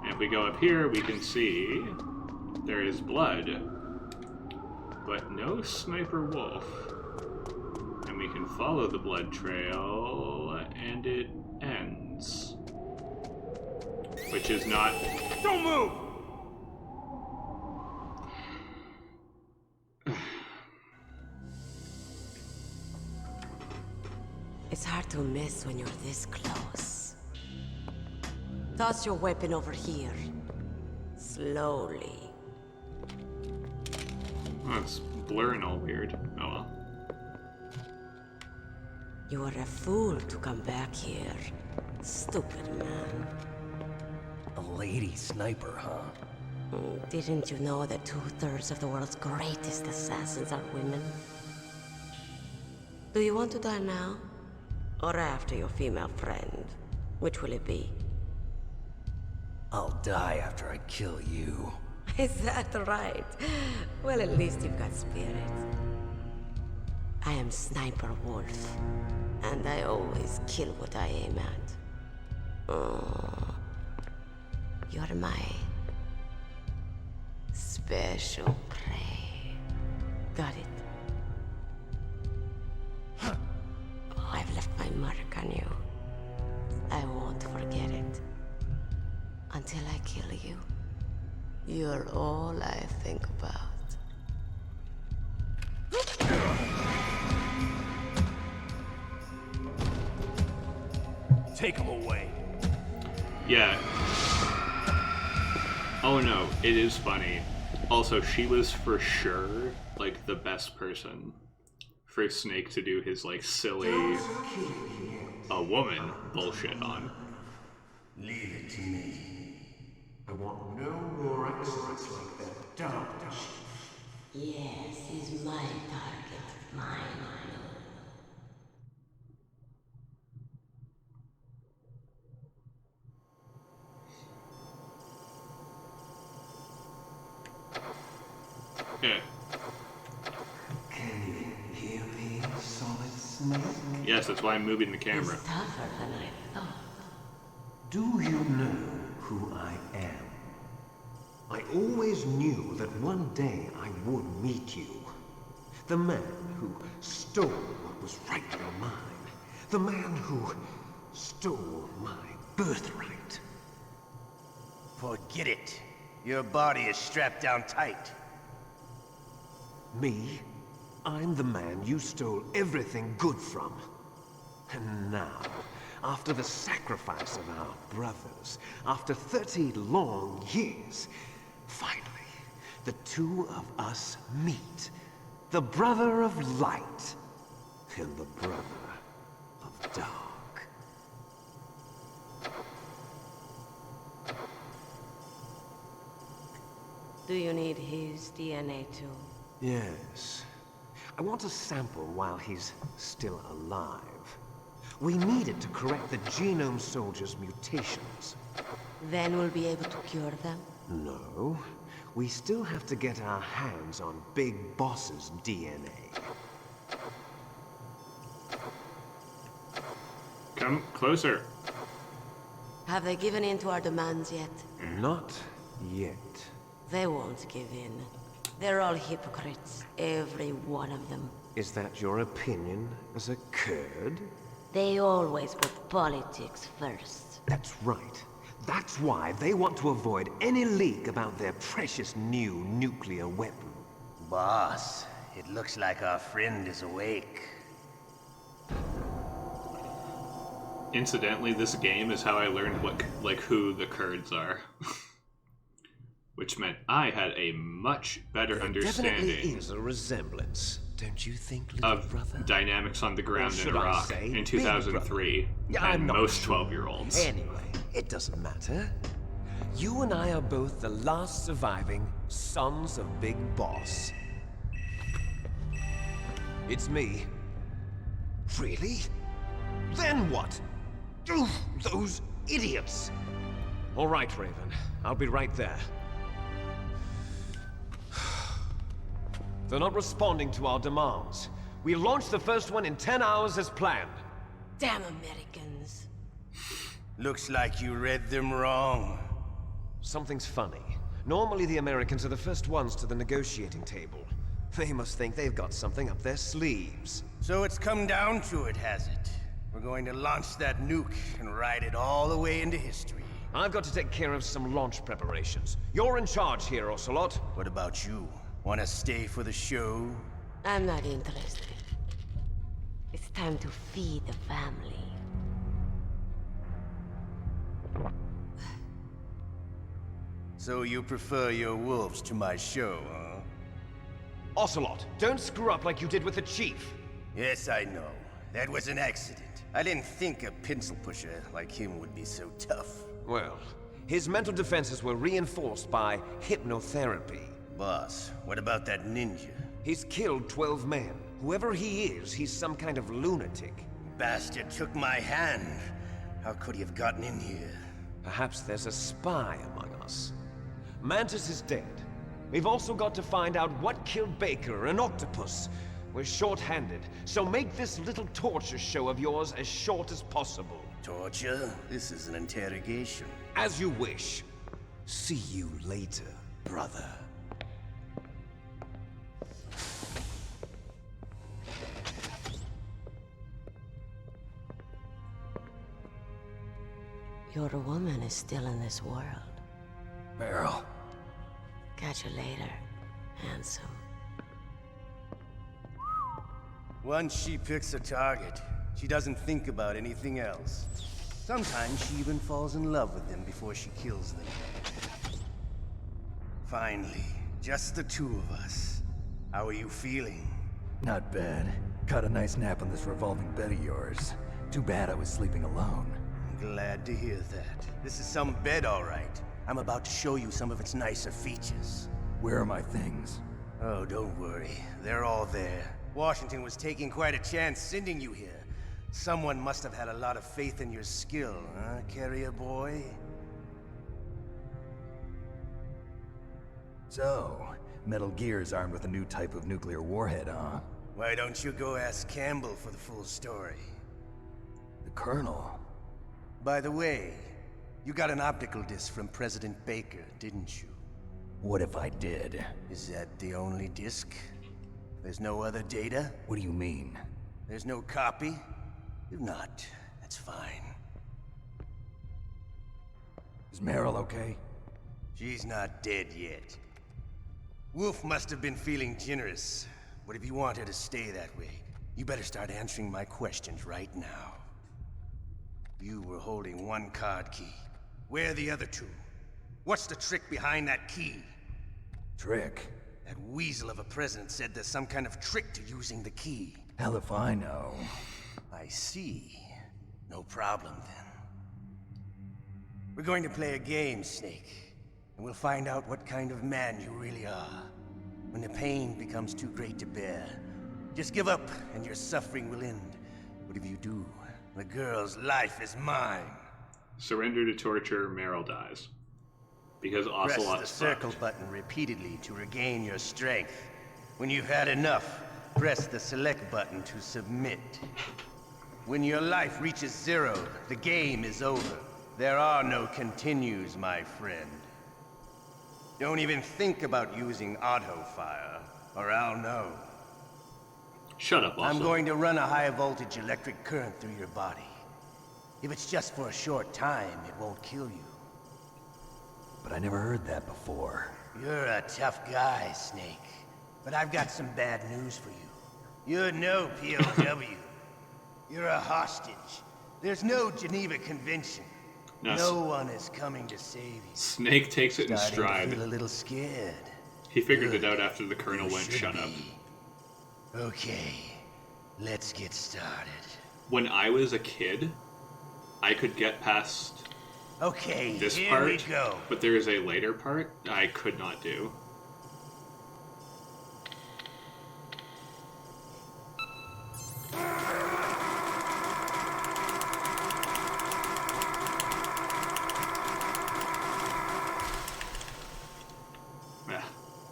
And if we go up here, we can see there is blood. But no Sniper Wolf. And we can follow the blood trail, and it ends. Which is not... Don't move! It's hard to miss when you're this close. Toss your weapon over here. Slowly. Oh, it's blurring all weird. Oh well. You were a fool to come back here. Stupid man. A lady sniper, huh? Didn't you know that 2/3 of the world's greatest assassins are women? Do you want to die now? Or after your female friend? Which will it be? I'll die after I kill you. Is that right? Well, at least you've got spirit. I am Sniper Wolf, and I always kill what I aim at. Oh, you're my special prey. Got it? I've left my mark on you. I won't forget it. Until I kill you. You're all I think about. Take him away. Yeah. Oh no, it is funny. Also, she was for sure, like, the best person for Snake to do his, like, silly, a woman bullshit on. Leave it to me. I want no more accidents like that, don't you? Yes, he's my target. Mine. Yeah. Can you hear me, Solid Snake? Yes, that's why I'm moving the camera. It's tougher than I thought. Do you know who I am? I always knew that one day I would meet you. The man who stole what was rightly mine. The man who stole my birthright. Forget it. Your body is strapped down tight. Me? I'm the man you stole everything good from. And now, after the sacrifice of our brothers, after 30 long years, finally, the two of us meet. The brother of light and the brother of dark. Do you need his DNA too? Yes. I want a sample while he's still alive. We need it to correct the Genome Soldier's mutations. Then we'll be able to cure them? No. We still have to get our hands on Big Boss's DNA. Come closer. Have they given in to our demands yet? Not yet. They won't give in. They're all hypocrites, every one of them. Is that your opinion as a Kurd? They always put politics first. That's right. That's why they want to avoid any leak about their precious new nuclear weapon. Boss, it looks like our friend is awake. Incidentally, this game is how I learned who the Kurds are. Which meant I had a much better understanding. Definitely is a resemblance, don't you think, of brother? Dynamics on the ground in Iraq in 2003 than most 12-year-olds. Anyway, it doesn't matter. You and I are both the last surviving sons of Big Boss. It's me. Really? Then what? Oof, those idiots! All right, Raven. I'll be right there. They're not responding to our demands. We launched the first one in 10 hours as planned. Damn Americans. Looks like you read them wrong. Something's funny. Normally the Americans are the first ones to the negotiating table. They must think they've got something up their sleeves. So it's come down to it, has it? We're going to launch that nuke and ride it all the way into history. I've got to take care of some launch preparations. You're in charge here, Ocelot. What about you? Want to stay for the show? I'm not interested. It's time to feed the family. So you prefer your wolves to my show, huh? Ocelot, don't screw up like you did with the Chief. Yes, I know. That was an accident. I didn't think a pencil pusher like him would be so tough. Well, his mental defenses were reinforced by hypnotherapy. Boss, what about that ninja? He's killed 12 men. Whoever he is, he's some kind of lunatic. Bastard took my hand. How could he have gotten in here? Perhaps there's a spy among us. Mantis is dead. We've also got to find out what killed Baker and Octopus. We're short-handed, so make this little torture show of yours as short as possible. Torture? This is an interrogation. As you wish. See you later, brother. Your woman is still in this world. Meryl. Catch you later, handsome. Once she picks a target, she doesn't think about anything else. Sometimes she even falls in love with them before she kills them. Finally, just the two of us. How are you feeling? Not bad. Caught a nice nap on this revolving bed of yours. Too bad I was sleeping alone. I'm glad to hear that. This is some bed, all right. I'm about to show you some of its nicer features. Where are my things? Oh, don't worry. They're all there. Washington was taking quite a chance sending you here. Someone must have had a lot of faith in your skill, huh, carrier boy? So, Metal Gear's armed with a new type of nuclear warhead, huh? Why don't you go ask Campbell for the full story? The Colonel? By the way, you got an optical disc from President Baker, didn't you? What if I did? Is that the only disc? There's no other data? What do you mean? There's no copy? If not, that's fine. Is Meryl okay? She's not dead yet. Wolf must have been feeling generous. But if you want her to stay that way, you better start answering my questions right now. You were holding one card key. Where are the other two? What's the trick behind that key? Trick? That weasel of a president said there's some kind of trick to using the key. Hell if I know. I see. No problem then. We're going to play a game, Snake. And we'll find out what kind of man you really are. When the pain becomes too great to bear, just give up and your suffering will end. But if you do, the girl's life is mine. Surrender to torture, Meryl dies. Because Press Ocelot's the circle button repeatedly to regain your strength. When you've had enough, press the select button to submit. When your life reaches 0, the game is over. There are no continues, my friend. Don't even think about using auto-fire, or I'll know. Shut up, Ocelot. I'm going to run a high-voltage electric current through your body. If it's just for a short time, it won't kill you. But I never heard that before. You're a tough guy, Snake. But I've got some bad news for you. You're no POW. You're a hostage. There's no Geneva Convention. No one is coming to save you. Snake takes it in stride. To feel a little scared. He figured it out after the Colonel went, "Shut up." Okay, let's get started. When I was a kid, I could get past this here part, we go. But there is a later part I could not do.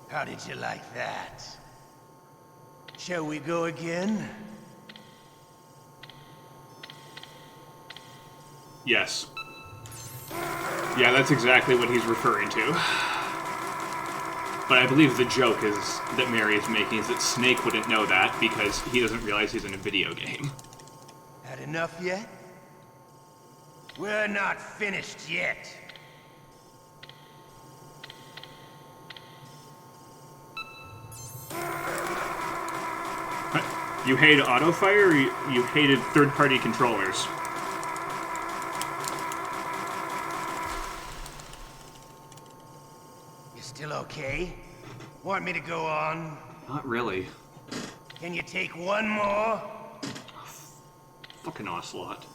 How did you like that? Shall we go again? Yes. Yeah, that's exactly what he's referring to. But I believe the joke is that Mary is making is that Snake wouldn't know that because he doesn't realize he's in a video game. Had enough yet? We're not finished yet. You hate auto-fire or you hated third-party controllers? You still okay? Want me to go on? Not really. Can you take one more? Fucking Ocelot.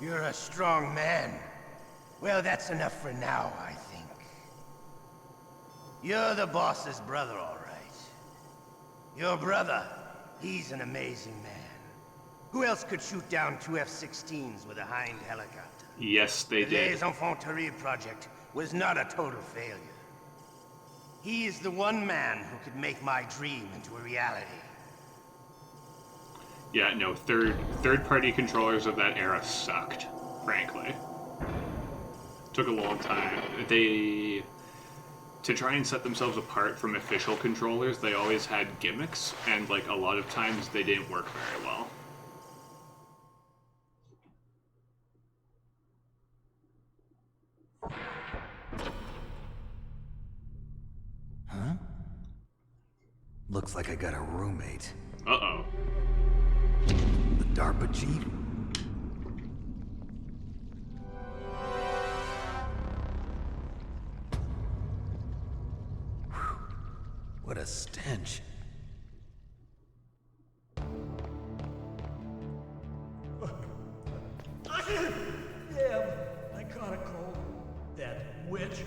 You're a strong man. Well, that's enough for now, I think. You're the boss's brother, all right. Your brother, he's an amazing man. Who else could shoot down 2 F-16s with a Hind helicopter? Yes, they did. Les Enfants project was not a total failure. He is the one man who could make my dream into a reality. Yeah, no, third-party controllers of that era sucked, frankly. Took a long time. To try and set themselves apart from official controllers, they always had gimmicks, and like a lot of times they didn't work very well. Looks like I got a roommate. Uh-oh. The DARPA chief? What a stench. Damn, I caught a cold. That witch,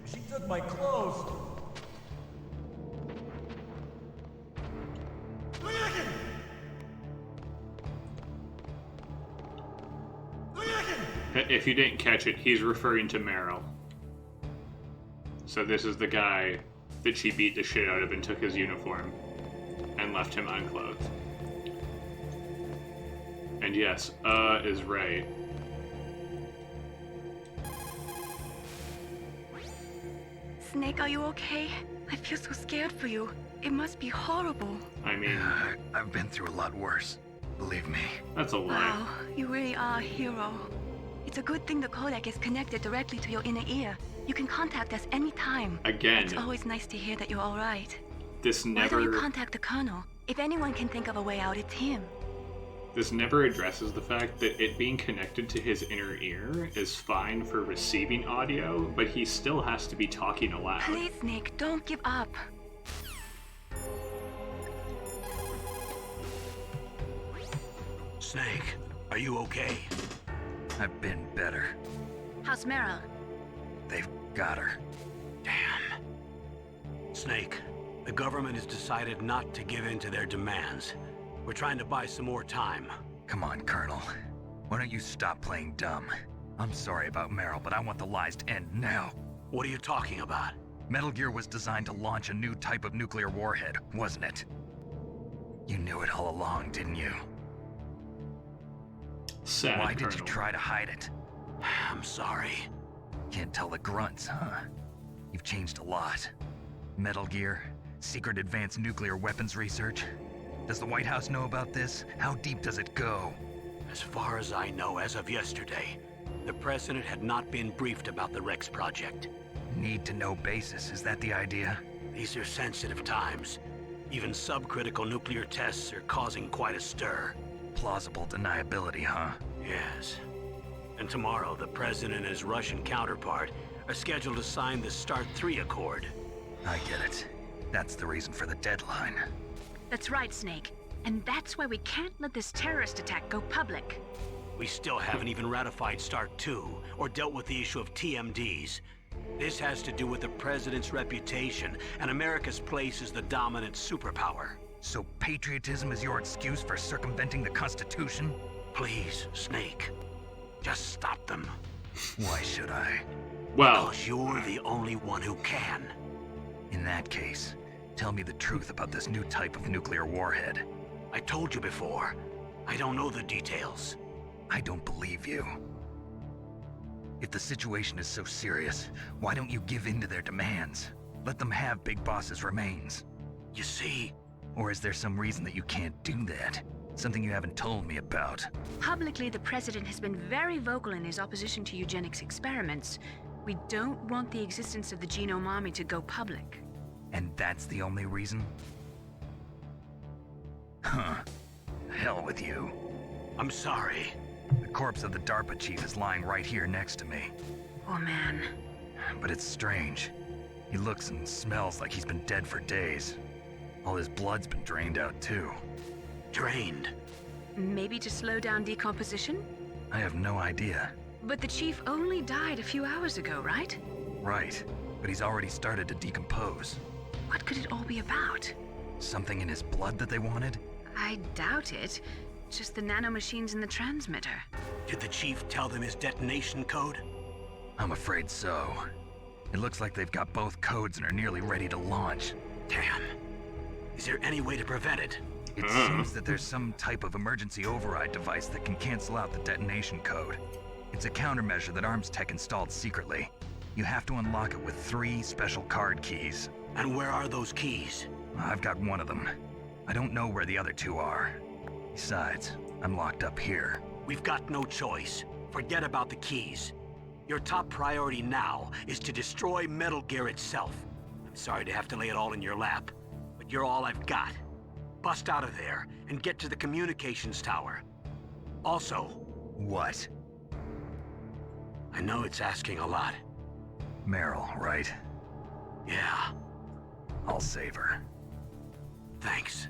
she took my clothes. If you didn't catch it, he's referring to Meryl. So this is the guy that she beat the shit out of and took his uniform and left him unclothed. And yes, is right. Snake, are you okay? I feel so scared for you. It must be horrible. I mean... I've been through a lot worse. Believe me. That's a lie. Wow, you really are a hero. It's a good thing the codec is connected directly to your inner ear. You can contact us anytime. Again. It's always nice to hear that you're all right. This never... Why don't you contact the Colonel? If anyone can think of a way out, it's him. This never addresses the fact that it being connected to his inner ear is fine for receiving audio, but he still has to be talking aloud. Please, Snake, don't give up. Snake, are you okay? I've been better. How's Meryl? They've got her. Damn. Snake, the government has decided not to give in to their demands. We're trying to buy some more time. Come on, Colonel. Why don't you stop playing dumb? I'm sorry about Meryl, but I want the lies to end now. What are you talking about? Metal Gear was designed to launch a new type of nuclear warhead, wasn't it? You knew it all along, didn't you? Sad, Why did Colonel. you try to hide it? I'm sorry. Can't tell the grunts, huh? You've changed a lot. Metal Gear, secret advanced nuclear weapons research. Does the White House know about this? How deep does it go? As far as I know, as of yesterday, the president had not been briefed about the Rex project. Need-to-know basis, is that the idea? These are sensitive times. Even subcritical nuclear tests are causing quite a stir. Plausible deniability, huh? Yes. And tomorrow, the president and his Russian counterpart are scheduled to sign the START 3 Accord. I get it. That's the reason for the deadline. That's right, Snake. And that's why we can't let this terrorist attack go public. We still haven't even ratified START 2 or dealt with the issue of TMDs. This has to do with the president's reputation and America's place as the dominant superpower. So patriotism is your excuse for circumventing the Constitution? Please, Snake. Just stop them. Why should I? Well... Because you're the only one who can. In that case, tell me the truth about this new type of nuclear warhead. I told you before. I don't know the details. I don't believe you. If the situation is so serious, why don't you give in to their demands? Let them have Big Boss's remains. You see... Or is there some reason that you can't do that? Something you haven't told me about? Publicly, the president has been very vocal in his opposition to eugenics experiments. We don't want the existence of the Genome Army to go public. And that's the only reason? Huh. Hell with you. I'm sorry. The corpse of the DARPA chief is lying right here next to me. Oh, man. But it's strange. He looks and smells like he's been dead for days. All his blood's been drained out, too. Drained? Maybe to slow down decomposition? I have no idea. But the chief only died a few hours ago, right? Right. But he's already started to decompose. What could it all be about? Something in his blood that they wanted? I doubt it. Just the nanomachines in the transmitter. Did the chief tell them his detonation code? I'm afraid so. It looks like they've got both codes and are nearly ready to launch. Damn. Is there any way to prevent it? It seems that there's some type of emergency override device that can cancel out the detonation code. It's a countermeasure that Arms Tech installed secretly. You have to unlock it with 3 special card keys. And where are those keys? I've got one of them. I don't know where the other 2 are. Besides, I'm locked up here. We've got no choice. Forget about the keys. Your top priority now is to destroy Metal Gear itself. I'm sorry to have to lay it all in your lap, but You're all I've got. Bust out of there and get to the communications tower. Also... What? I know it's asking a lot. Meryl, right? Yeah. I'll save her. Thanks.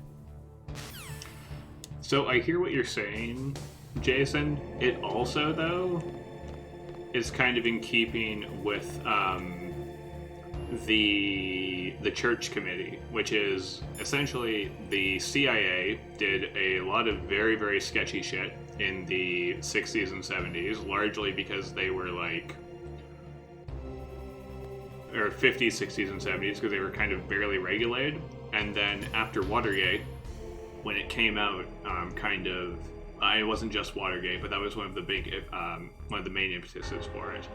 So I hear what you're saying, Jason. It also, though, is kind of in keeping with the church committee, which is essentially the CIA did a lot of very, very sketchy shit in the 60s and 70s, largely because they were like, or 50s, 60s, and 70s, because they were kind of barely regulated. And then after Watergate, when it came out, it wasn't just Watergate, but that was one of the main impetuses for it.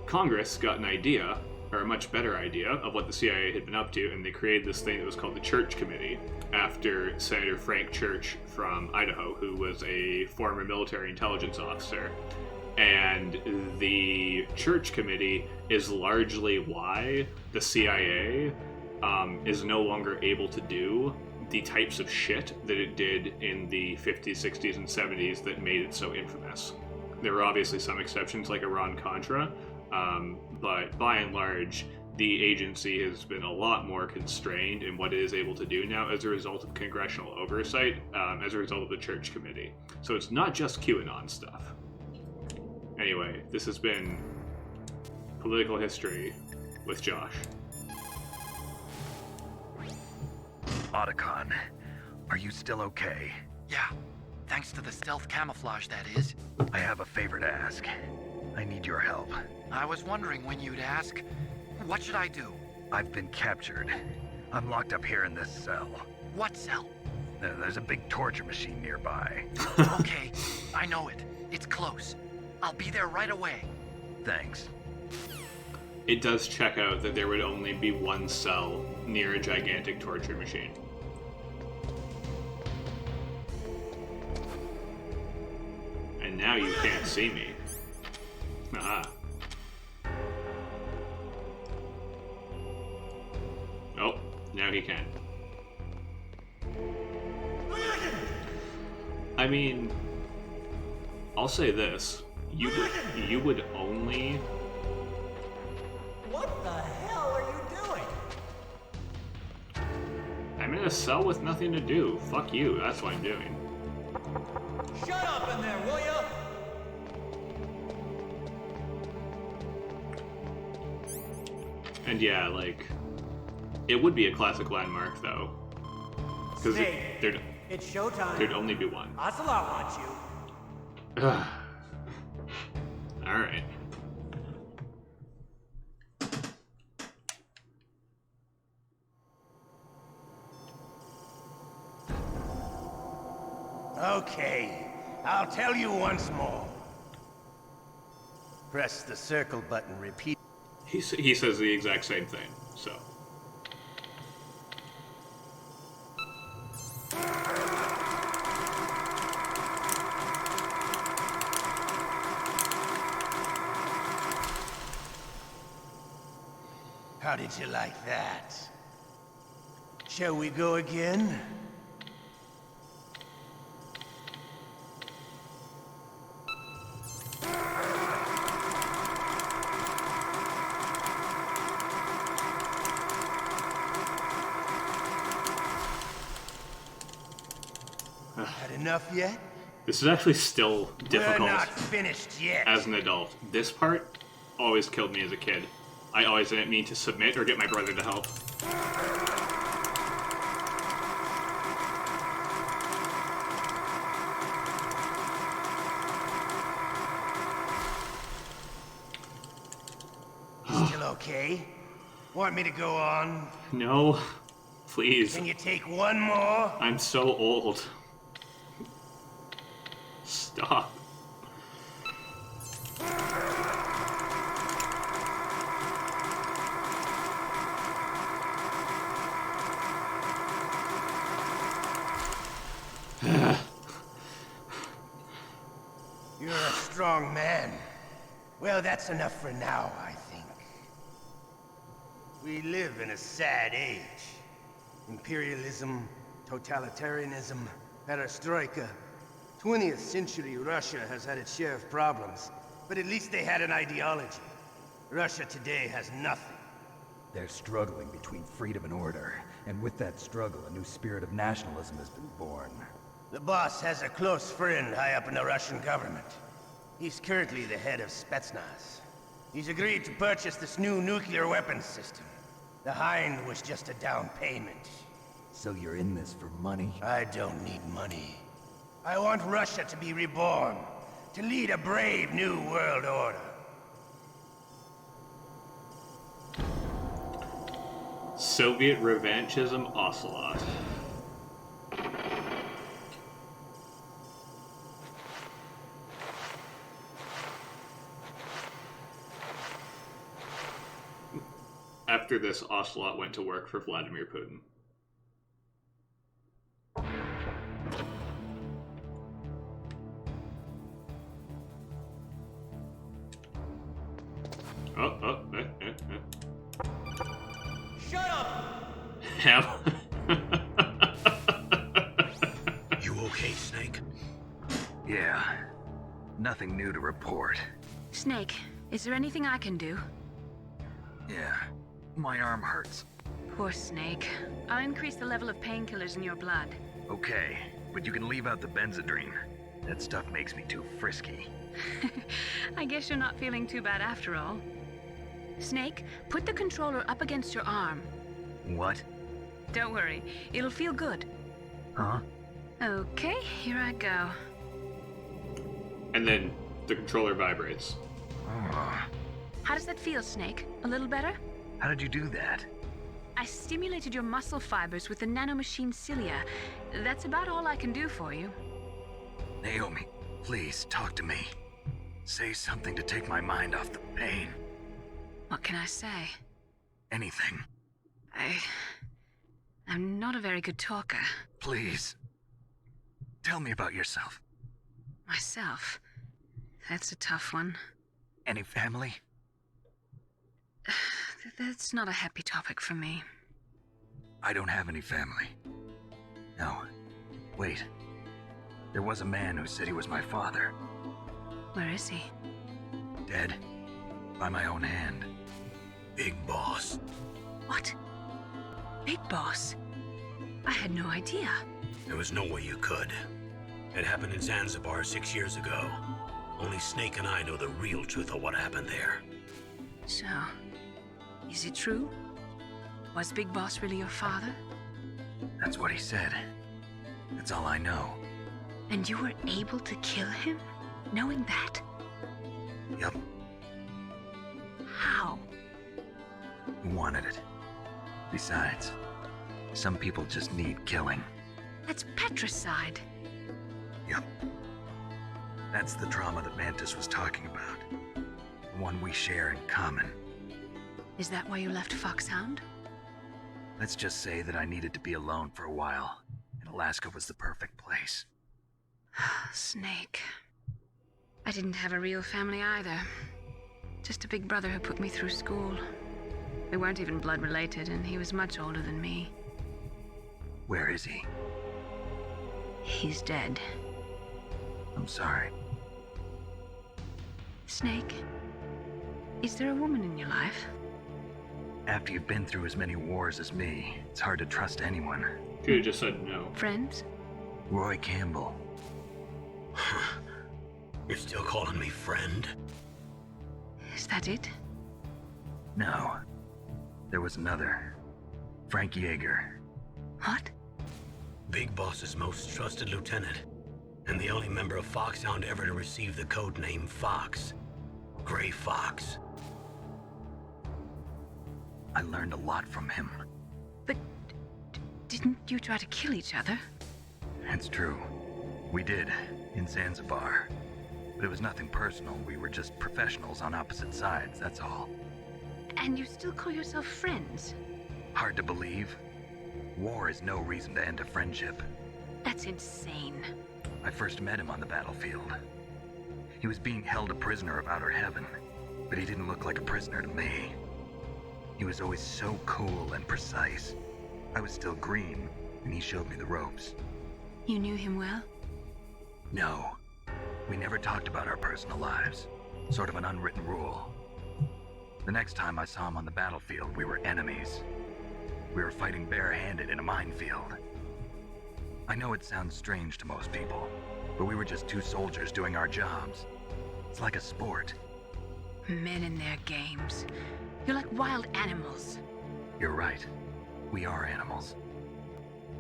Congress got an idea, or a much better idea, of what the CIA had been up to, and they created this thing that was called the Church Committee, after Senator Frank Church from Idaho, who was a former military intelligence officer. And the Church Committee is largely why the CIA is no longer able to do the types of shit that it did in the 50s, 60s, and 70s that made it so infamous. There were obviously some exceptions, like Iran-Contra, but by and large, the agency has been a lot more constrained in what it is able to do now as a result of congressional oversight, as a result of the Church Committee. So it's not just QAnon stuff. Anyway, this has been Political History with Josh. Otacon, are you still okay? Yeah, thanks to the stealth camouflage, that is. I have a favor to ask. I need your help. I was wondering when you'd ask. What should I do? I've been captured. I'm locked up here in this cell. What cell? There's a big torture machine nearby. Okay, I know it. It's close. I'll be there right away. Thanks. It does check out that there would only be one cell near a gigantic torture machine. And now you can't see me. Aha. Oh, now he can. I mean, I'll say this. You would only... What the hell are you doing? I'm in a cell with nothing to do. Fuck you, that's what I'm doing. Shut up in there, will ya? And yeah, like, it would be a classic landmark, though. Because it's showtime. There'd only be one. Ocelot wants you. Alright. Okay, I'll tell you once more. Press the circle button, repeat. He says the exact same thing, so. How did you like that? Shall we go again? Had enough yet? This is actually still difficult. We're not finished yet. As an adult. This part always killed me as a kid. I always didn't mean to submit or get my brother to help. Still okay? Want me to go on? No, please. Can you take one more? I'm so old. Stop. You're a strong man. Well, that's enough for now, I think. We live in a sad age. Imperialism, totalitarianism, perestroika. 20th century Russia has had its share of problems, but at least they had an ideology. Russia today has nothing. They're struggling between freedom and order, and with that struggle, a new spirit of nationalism has been born. The boss has a close friend high up in the Russian government. He's currently the head of Spetsnaz. He's agreed to purchase this new nuclear weapons system. The Hind was just a down payment. So you're in this for money? I don't need money. I want Russia to be reborn, to lead a brave new world order. Soviet revanchism Ocelot. After this, Ocelot went to work for Vladimir Putin. Shut up! Hell. You okay, Snake? Yeah. Nothing new to report. Snake, is there anything I can do? Yeah. My arm hurts. Poor Snake. I'll increase the level of painkillers in your blood. Okay, but you can leave out the Benzedrine. That stuff makes me too frisky. I guess you're not feeling too bad after all. Snake, put the controller up against your arm. What? Don't worry, it'll feel good. Huh? Okay, here I go. And then the controller vibrates. How does that feel, Snake? A little better? How did you do that? I stimulated your muscle fibers with the nanomachine cilia. That's about all I can do for you. Naomi, please talk to me. Say something to take my mind off the pain. What can I say? Anything. I'm not a very good talker. Please. Tell me about yourself. Myself? That's a tough one. Any family? That's not a happy topic for me. I don't have any family. No. Wait. There was a man who said he was my father. Where is he? Dead. By my own hand. Big Boss. What? Big Boss? I had no idea. There was no way you could. It happened in Zanzibar 6 years ago. Only Snake and I know the real truth of what happened there. So, is it true? Was Big Boss really your father? That's what he said. That's all I know. And you were able to kill him, knowing that? Yup. How? He wanted it. Besides, some people just need killing. That's patricide. Yup. That's the trauma that Mantis was talking about. The one we share in common. Is that why you left Foxhound? Let's just say that I needed to be alone for a while, and Alaska was the perfect place. Snake. I didn't have a real family either. Just a big brother who put me through school. We weren't even blood related, and he was much older than me. Where is he? He's dead. I'm sorry. Snake, is there a woman in your life? After you've been through as many wars as me, it's hard to trust anyone. Could have just said no. Friends? Roy Campbell. You're still calling me friend? Is that it? No. There was another. Frank Yeager. What? Big Boss's most trusted lieutenant, and the only member of Foxhound ever to receive the code name Fox. Gray Fox. I learned a lot from him. But didn't you try to kill each other? It's true. We did, in Zanzibar. But it was nothing personal. We were just professionals on opposite sides, that's all. And you still call yourself friends? Hard to believe. War is no reason to end a friendship. That's insane. I first met him on the battlefield. He was being held a prisoner of outer heaven, but he didn't look like a prisoner to me. He was always so cool and precise. I was still green, and he showed me the ropes. You knew him well? No. We never talked about our personal lives. Sort of an unwritten rule. The next time I saw him on the battlefield, we were enemies. We were fighting barehanded in a minefield. I know it sounds strange to most people, but we were just two soldiers doing our jobs. It's like a sport. Men and their games. You're like wild animals. You're right. We are animals.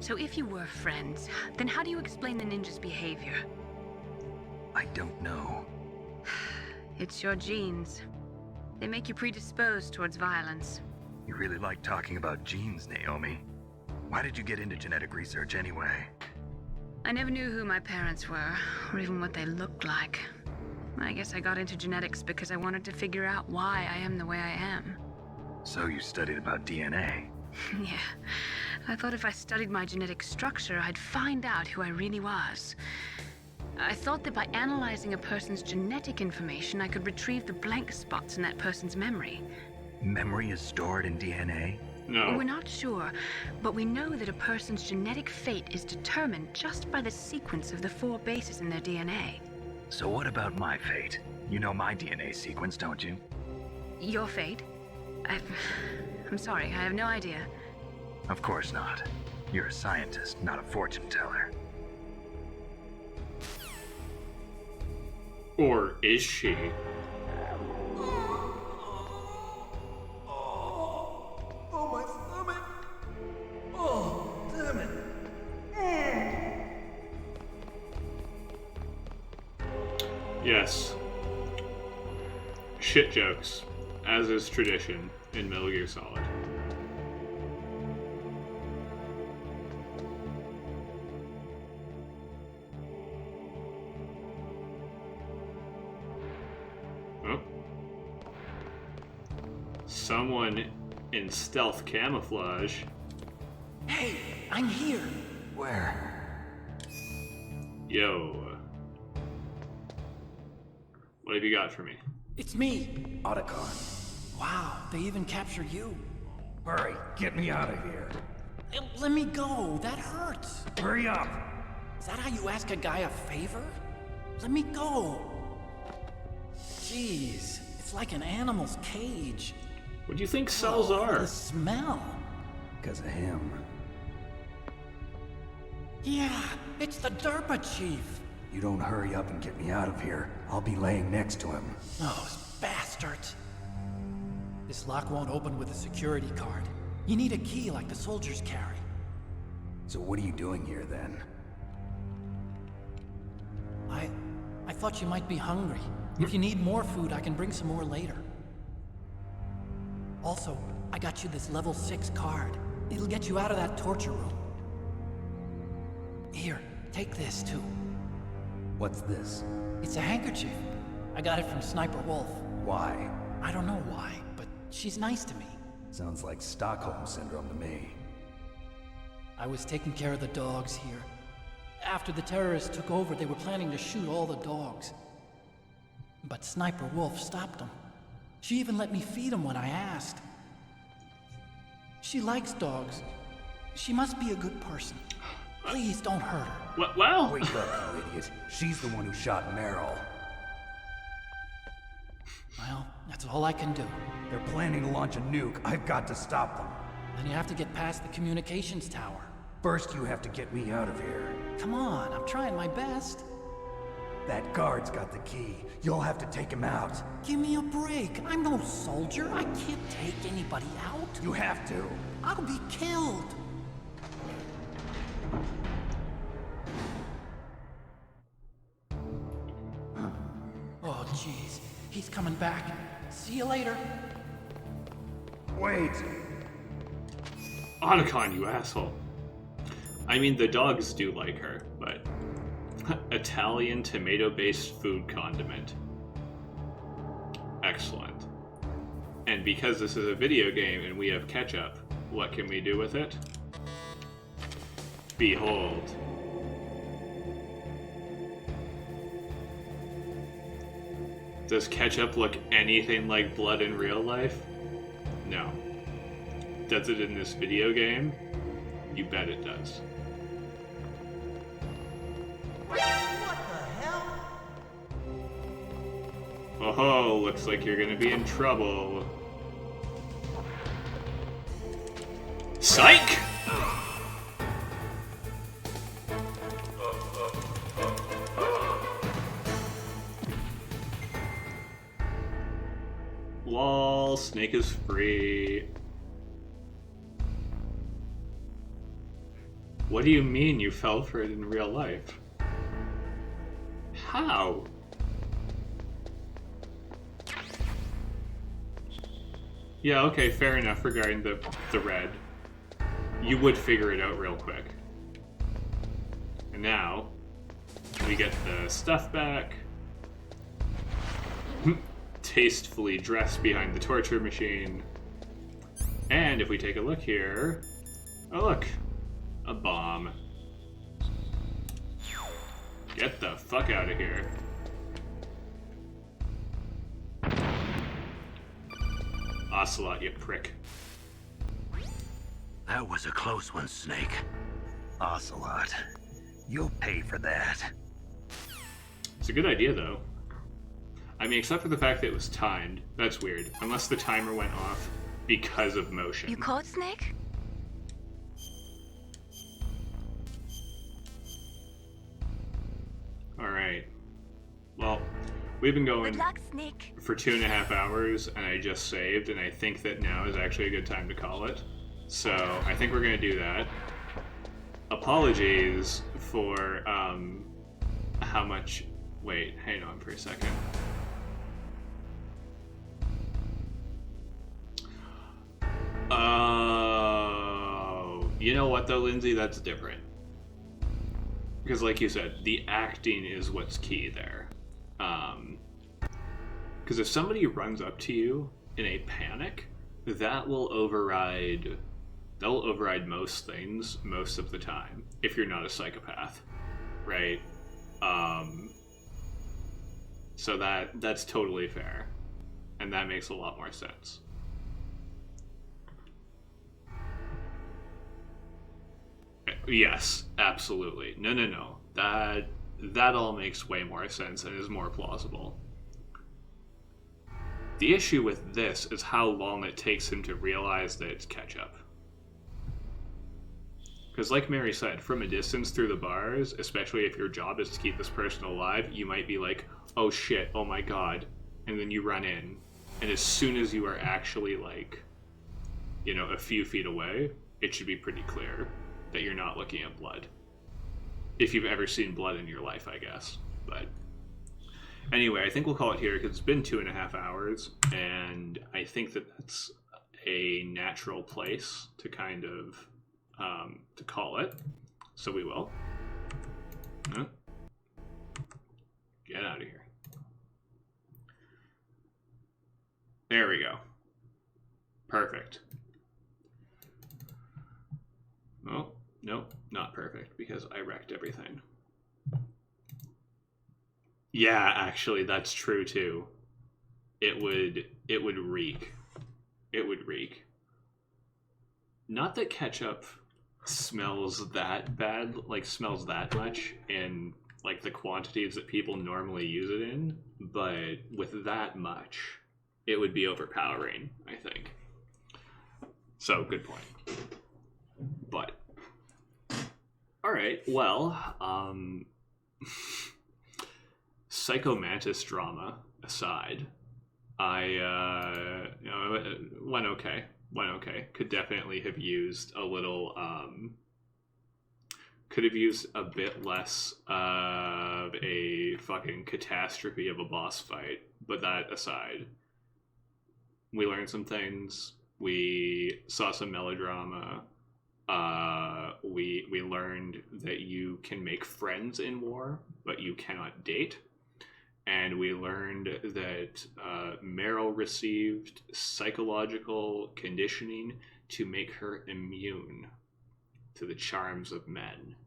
So if you were friends, then how do you explain the ninja's behavior? I don't know. It's your genes. They make you predisposed towards violence. You really like talking about genes, Naomi. Why did you get into genetic research anyway? I never knew who my parents were, or even what they looked like. I guess I got into genetics because I wanted to figure out why I am the way I am. So you studied about DNA? Yeah. I thought if I studied my genetic structure, I'd find out who I really was. I thought that by analyzing a person's genetic information, I could retrieve the blank spots in that person's memory. Memory is stored in DNA? No. We're not sure, but we know that a person's genetic fate is determined just by the sequence of the 4 bases in their DNA. So what about my fate? You know my DNA sequence, don't you? Your fate? I'm sorry, I have no idea. Of course not. You're a scientist, not a fortune teller. Or is she? Oh, my stomach! Oh, damn it! Yes. Shit jokes, as is tradition in Metal Gear Solid. Oh. Someone in stealth camouflage. Hey, I'm here! Where? Yo. What have you got for me? It's me! Otacon. Wow, they even captured you. Hurry, get me out of here. Let me go, that hurts. Hurry up! Is that how you ask a guy a favor? Let me go. Jeez, it's like an animal's cage. What do you think cells are? The smell. Because of him. Yeah, it's the DARPA chief. You don't hurry up and get me out of here, I'll be laying next to him. Those bastards. This lock won't open with a security card. You need a key like the soldiers carry. So what are you doing here then? I thought you might be hungry. If you need more food, I can bring some more later. Also, I got you this level 6 card. It'll get you out of that torture room. Here, take this too. What's this? It's a handkerchief. I got it from Sniper Wolf. Why? I don't know why, but she's nice to me. Sounds like Stockholm Syndrome to me. I was taking care of the dogs here. After the terrorists took over, they were planning to shoot all the dogs. But Sniper Wolf stopped them. She even let me feed them when I asked. She likes dogs. She must be a good person. Please don't hurt her. Well? Wake up, you idiot. She's the one who shot Meryl. Well, that's all I can do. They're planning to launch a nuke. I've got to stop them. Then you have to get past the communications tower. First, you have to get me out of here. Come on, I'm trying my best. That guard's got the key. You'll have to take him out. Give me a break. I'm no soldier. I can't take anybody out. You have to. I'll be killed. Oh, jeez. He's coming back. See you later. Wait. Otacon, you asshole. I mean, the dogs do like her, but... Italian tomato-based food condiment. Excellent. And because this is a video game and we have ketchup, what can we do with it? Behold. Does ketchup look anything like blood in real life? No. Does it in this video game? You bet it does. What the hell? Oh, looks like you're gonna be in trouble. Psych! Lol, Snake is free. What do you mean you fell for it in real life? How? Yeah, okay, fair enough regarding the red. You would figure it out real quick. And now, we get the stuff back. Tastefully dressed behind the torture machine. And if we take a look here... Oh look! A bomb. Get the fuck out of here. Ocelot, you prick. That was a close one, Snake. Ocelot, you'll pay for that. It's a good idea, though. I mean, except for the fact that it was timed. That's weird. Unless the timer went off because of motion. You caught Snake? Alright. Well, we've been going Good luck, Snake. for 2.5 hours, and I just saved, and I think that now is actually a good time to call it. So, I think we're going to do that. Apologies for, how much... Wait, hang on for a second. Oh, you know what though, Lindsay? That's different. Because like you said, the acting is what's key there. Because if somebody runs up to you in a panic, that will override most things most of the time, if you're not a psychopath, right? So that's totally fair. And that makes a lot more sense. Yes, absolutely. No. That all makes way more sense and is more plausible. The issue with this is how long it takes him to realize that it's ketchup. Because like Mary said, from a distance through the bars, especially if your job is to keep this person alive, you might be like, oh shit, oh my god, and then you run in, and as soon as you are actually like, you know, a few feet away, it should be pretty clear that you're not looking at blood. If you've ever seen blood in your life, I guess. But anyway, I think we'll call it here because it's been 2.5 hours, and I think that that's a natural place to kind of to call it. So we will. Get out of here. There we go. Perfect. Oh, nope, not perfect because I wrecked everything. Yeah, actually, that's true too. It would reek. It would reek. Not that ketchup smells that bad, like smells that much in like the quantities that people normally use it in, but with that much, it would be overpowering, I think. So, good point. But, alright, well, Psycho Mantis drama aside, I, went okay. Could definitely have used a little, could have used a bit less of a fucking catastrophe of a boss fight, but that aside, we learned some things, we saw some melodrama, we learned that you can make friends in war, but you cannot date. And we learned that Meryl received psychological conditioning to make her immune to the charms of men.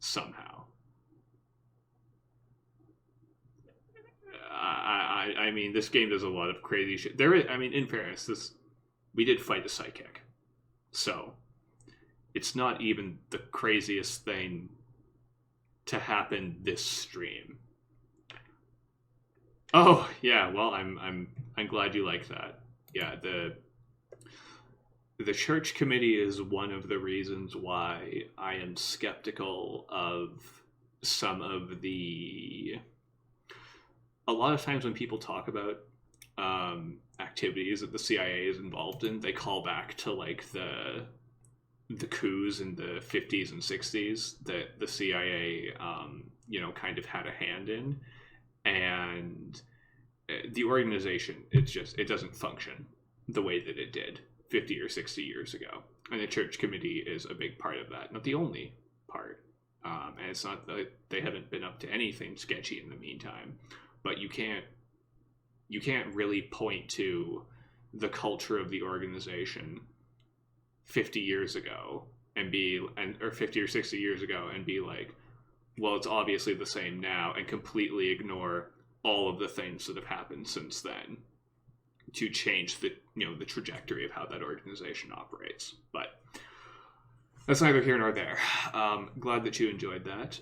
Somehow. I mean, this game does a lot of crazy shit. There is, I mean, in fairness, we did fight a psychic. So it's not even the craziest thing to happen this stream. Oh yeah, well I'm glad you like that. Yeah, the church committee is one of the reasons why I am skeptical of some of the. A lot of times when people talk about activities that the CIA is involved in, they call back to like the coups in the 50s and 60s that the CIA, kind of had a hand in, and the organization, it doesn't function the way that it did 50 or 60 years ago, and the church committee is a big part of that, not the only part, and it's not that they haven't been up to anything sketchy in the meantime, but you can't really point to the culture of the organization 50 years ago or 50 or 60 years ago and be like, well, it's obviously the same now, and completely ignore all of the things that have happened since then to change the trajectory of how that organization operates. But that's neither here nor there. Glad that you enjoyed that.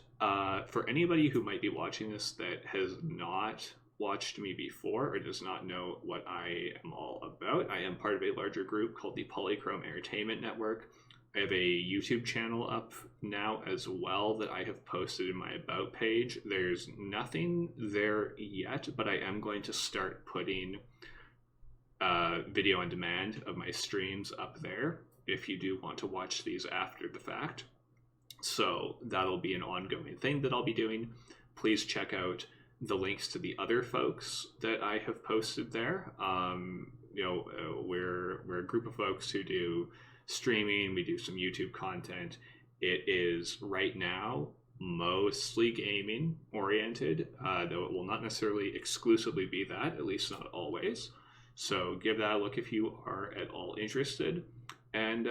For anybody who might be watching this that has not watched me before or does not know what I am all about, I am part of a larger group called the PolyChrome Entertainment Network. I have a YouTube channel up now as well that I have posted in my About page. There's nothing there yet, but I am going to start putting video on demand of my streams up there if you do want to watch these after the fact. So that'll be an ongoing thing that I'll be doing. Please check out the links to the other folks that I have posted there. We're a group of folks who do streaming. We do some YouTube content. It is right now mostly gaming oriented, though it will not necessarily exclusively be that, at least not always. So give that a look if you are at all interested. And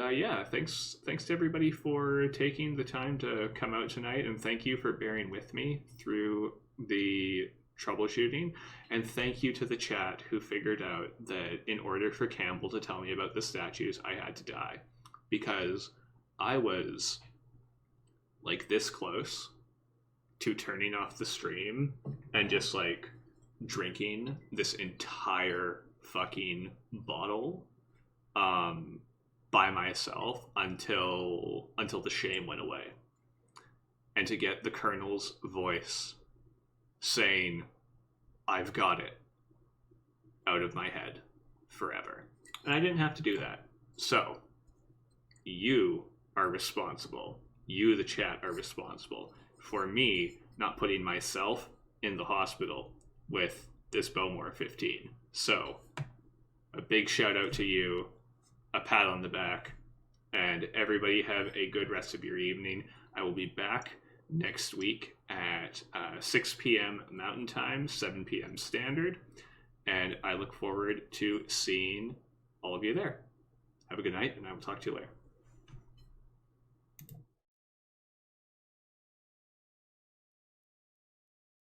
thanks to everybody for taking the time to come out tonight, and thank you for bearing with me through the troubleshooting, and thank you to the chat who figured out that in order for Campbell to tell me about the statues, I had to die, because I was like this close to turning off the stream and just like drinking this entire fucking bottle by myself until the shame went away, and to get the Colonel's voice saying, "I've got it," out of my head forever. And I didn't have to do that. So, you are responsible. You, the chat, are responsible for me not putting myself in the hospital with this Bowmore 15. So, a big shout out to you, a pat on the back, and everybody have a good rest of your evening. I will be back next week at 6 p.m. Mountain Time, 7 p.m. Standard, and I look forward to seeing all of you there. Have a good night, and I will talk to you later.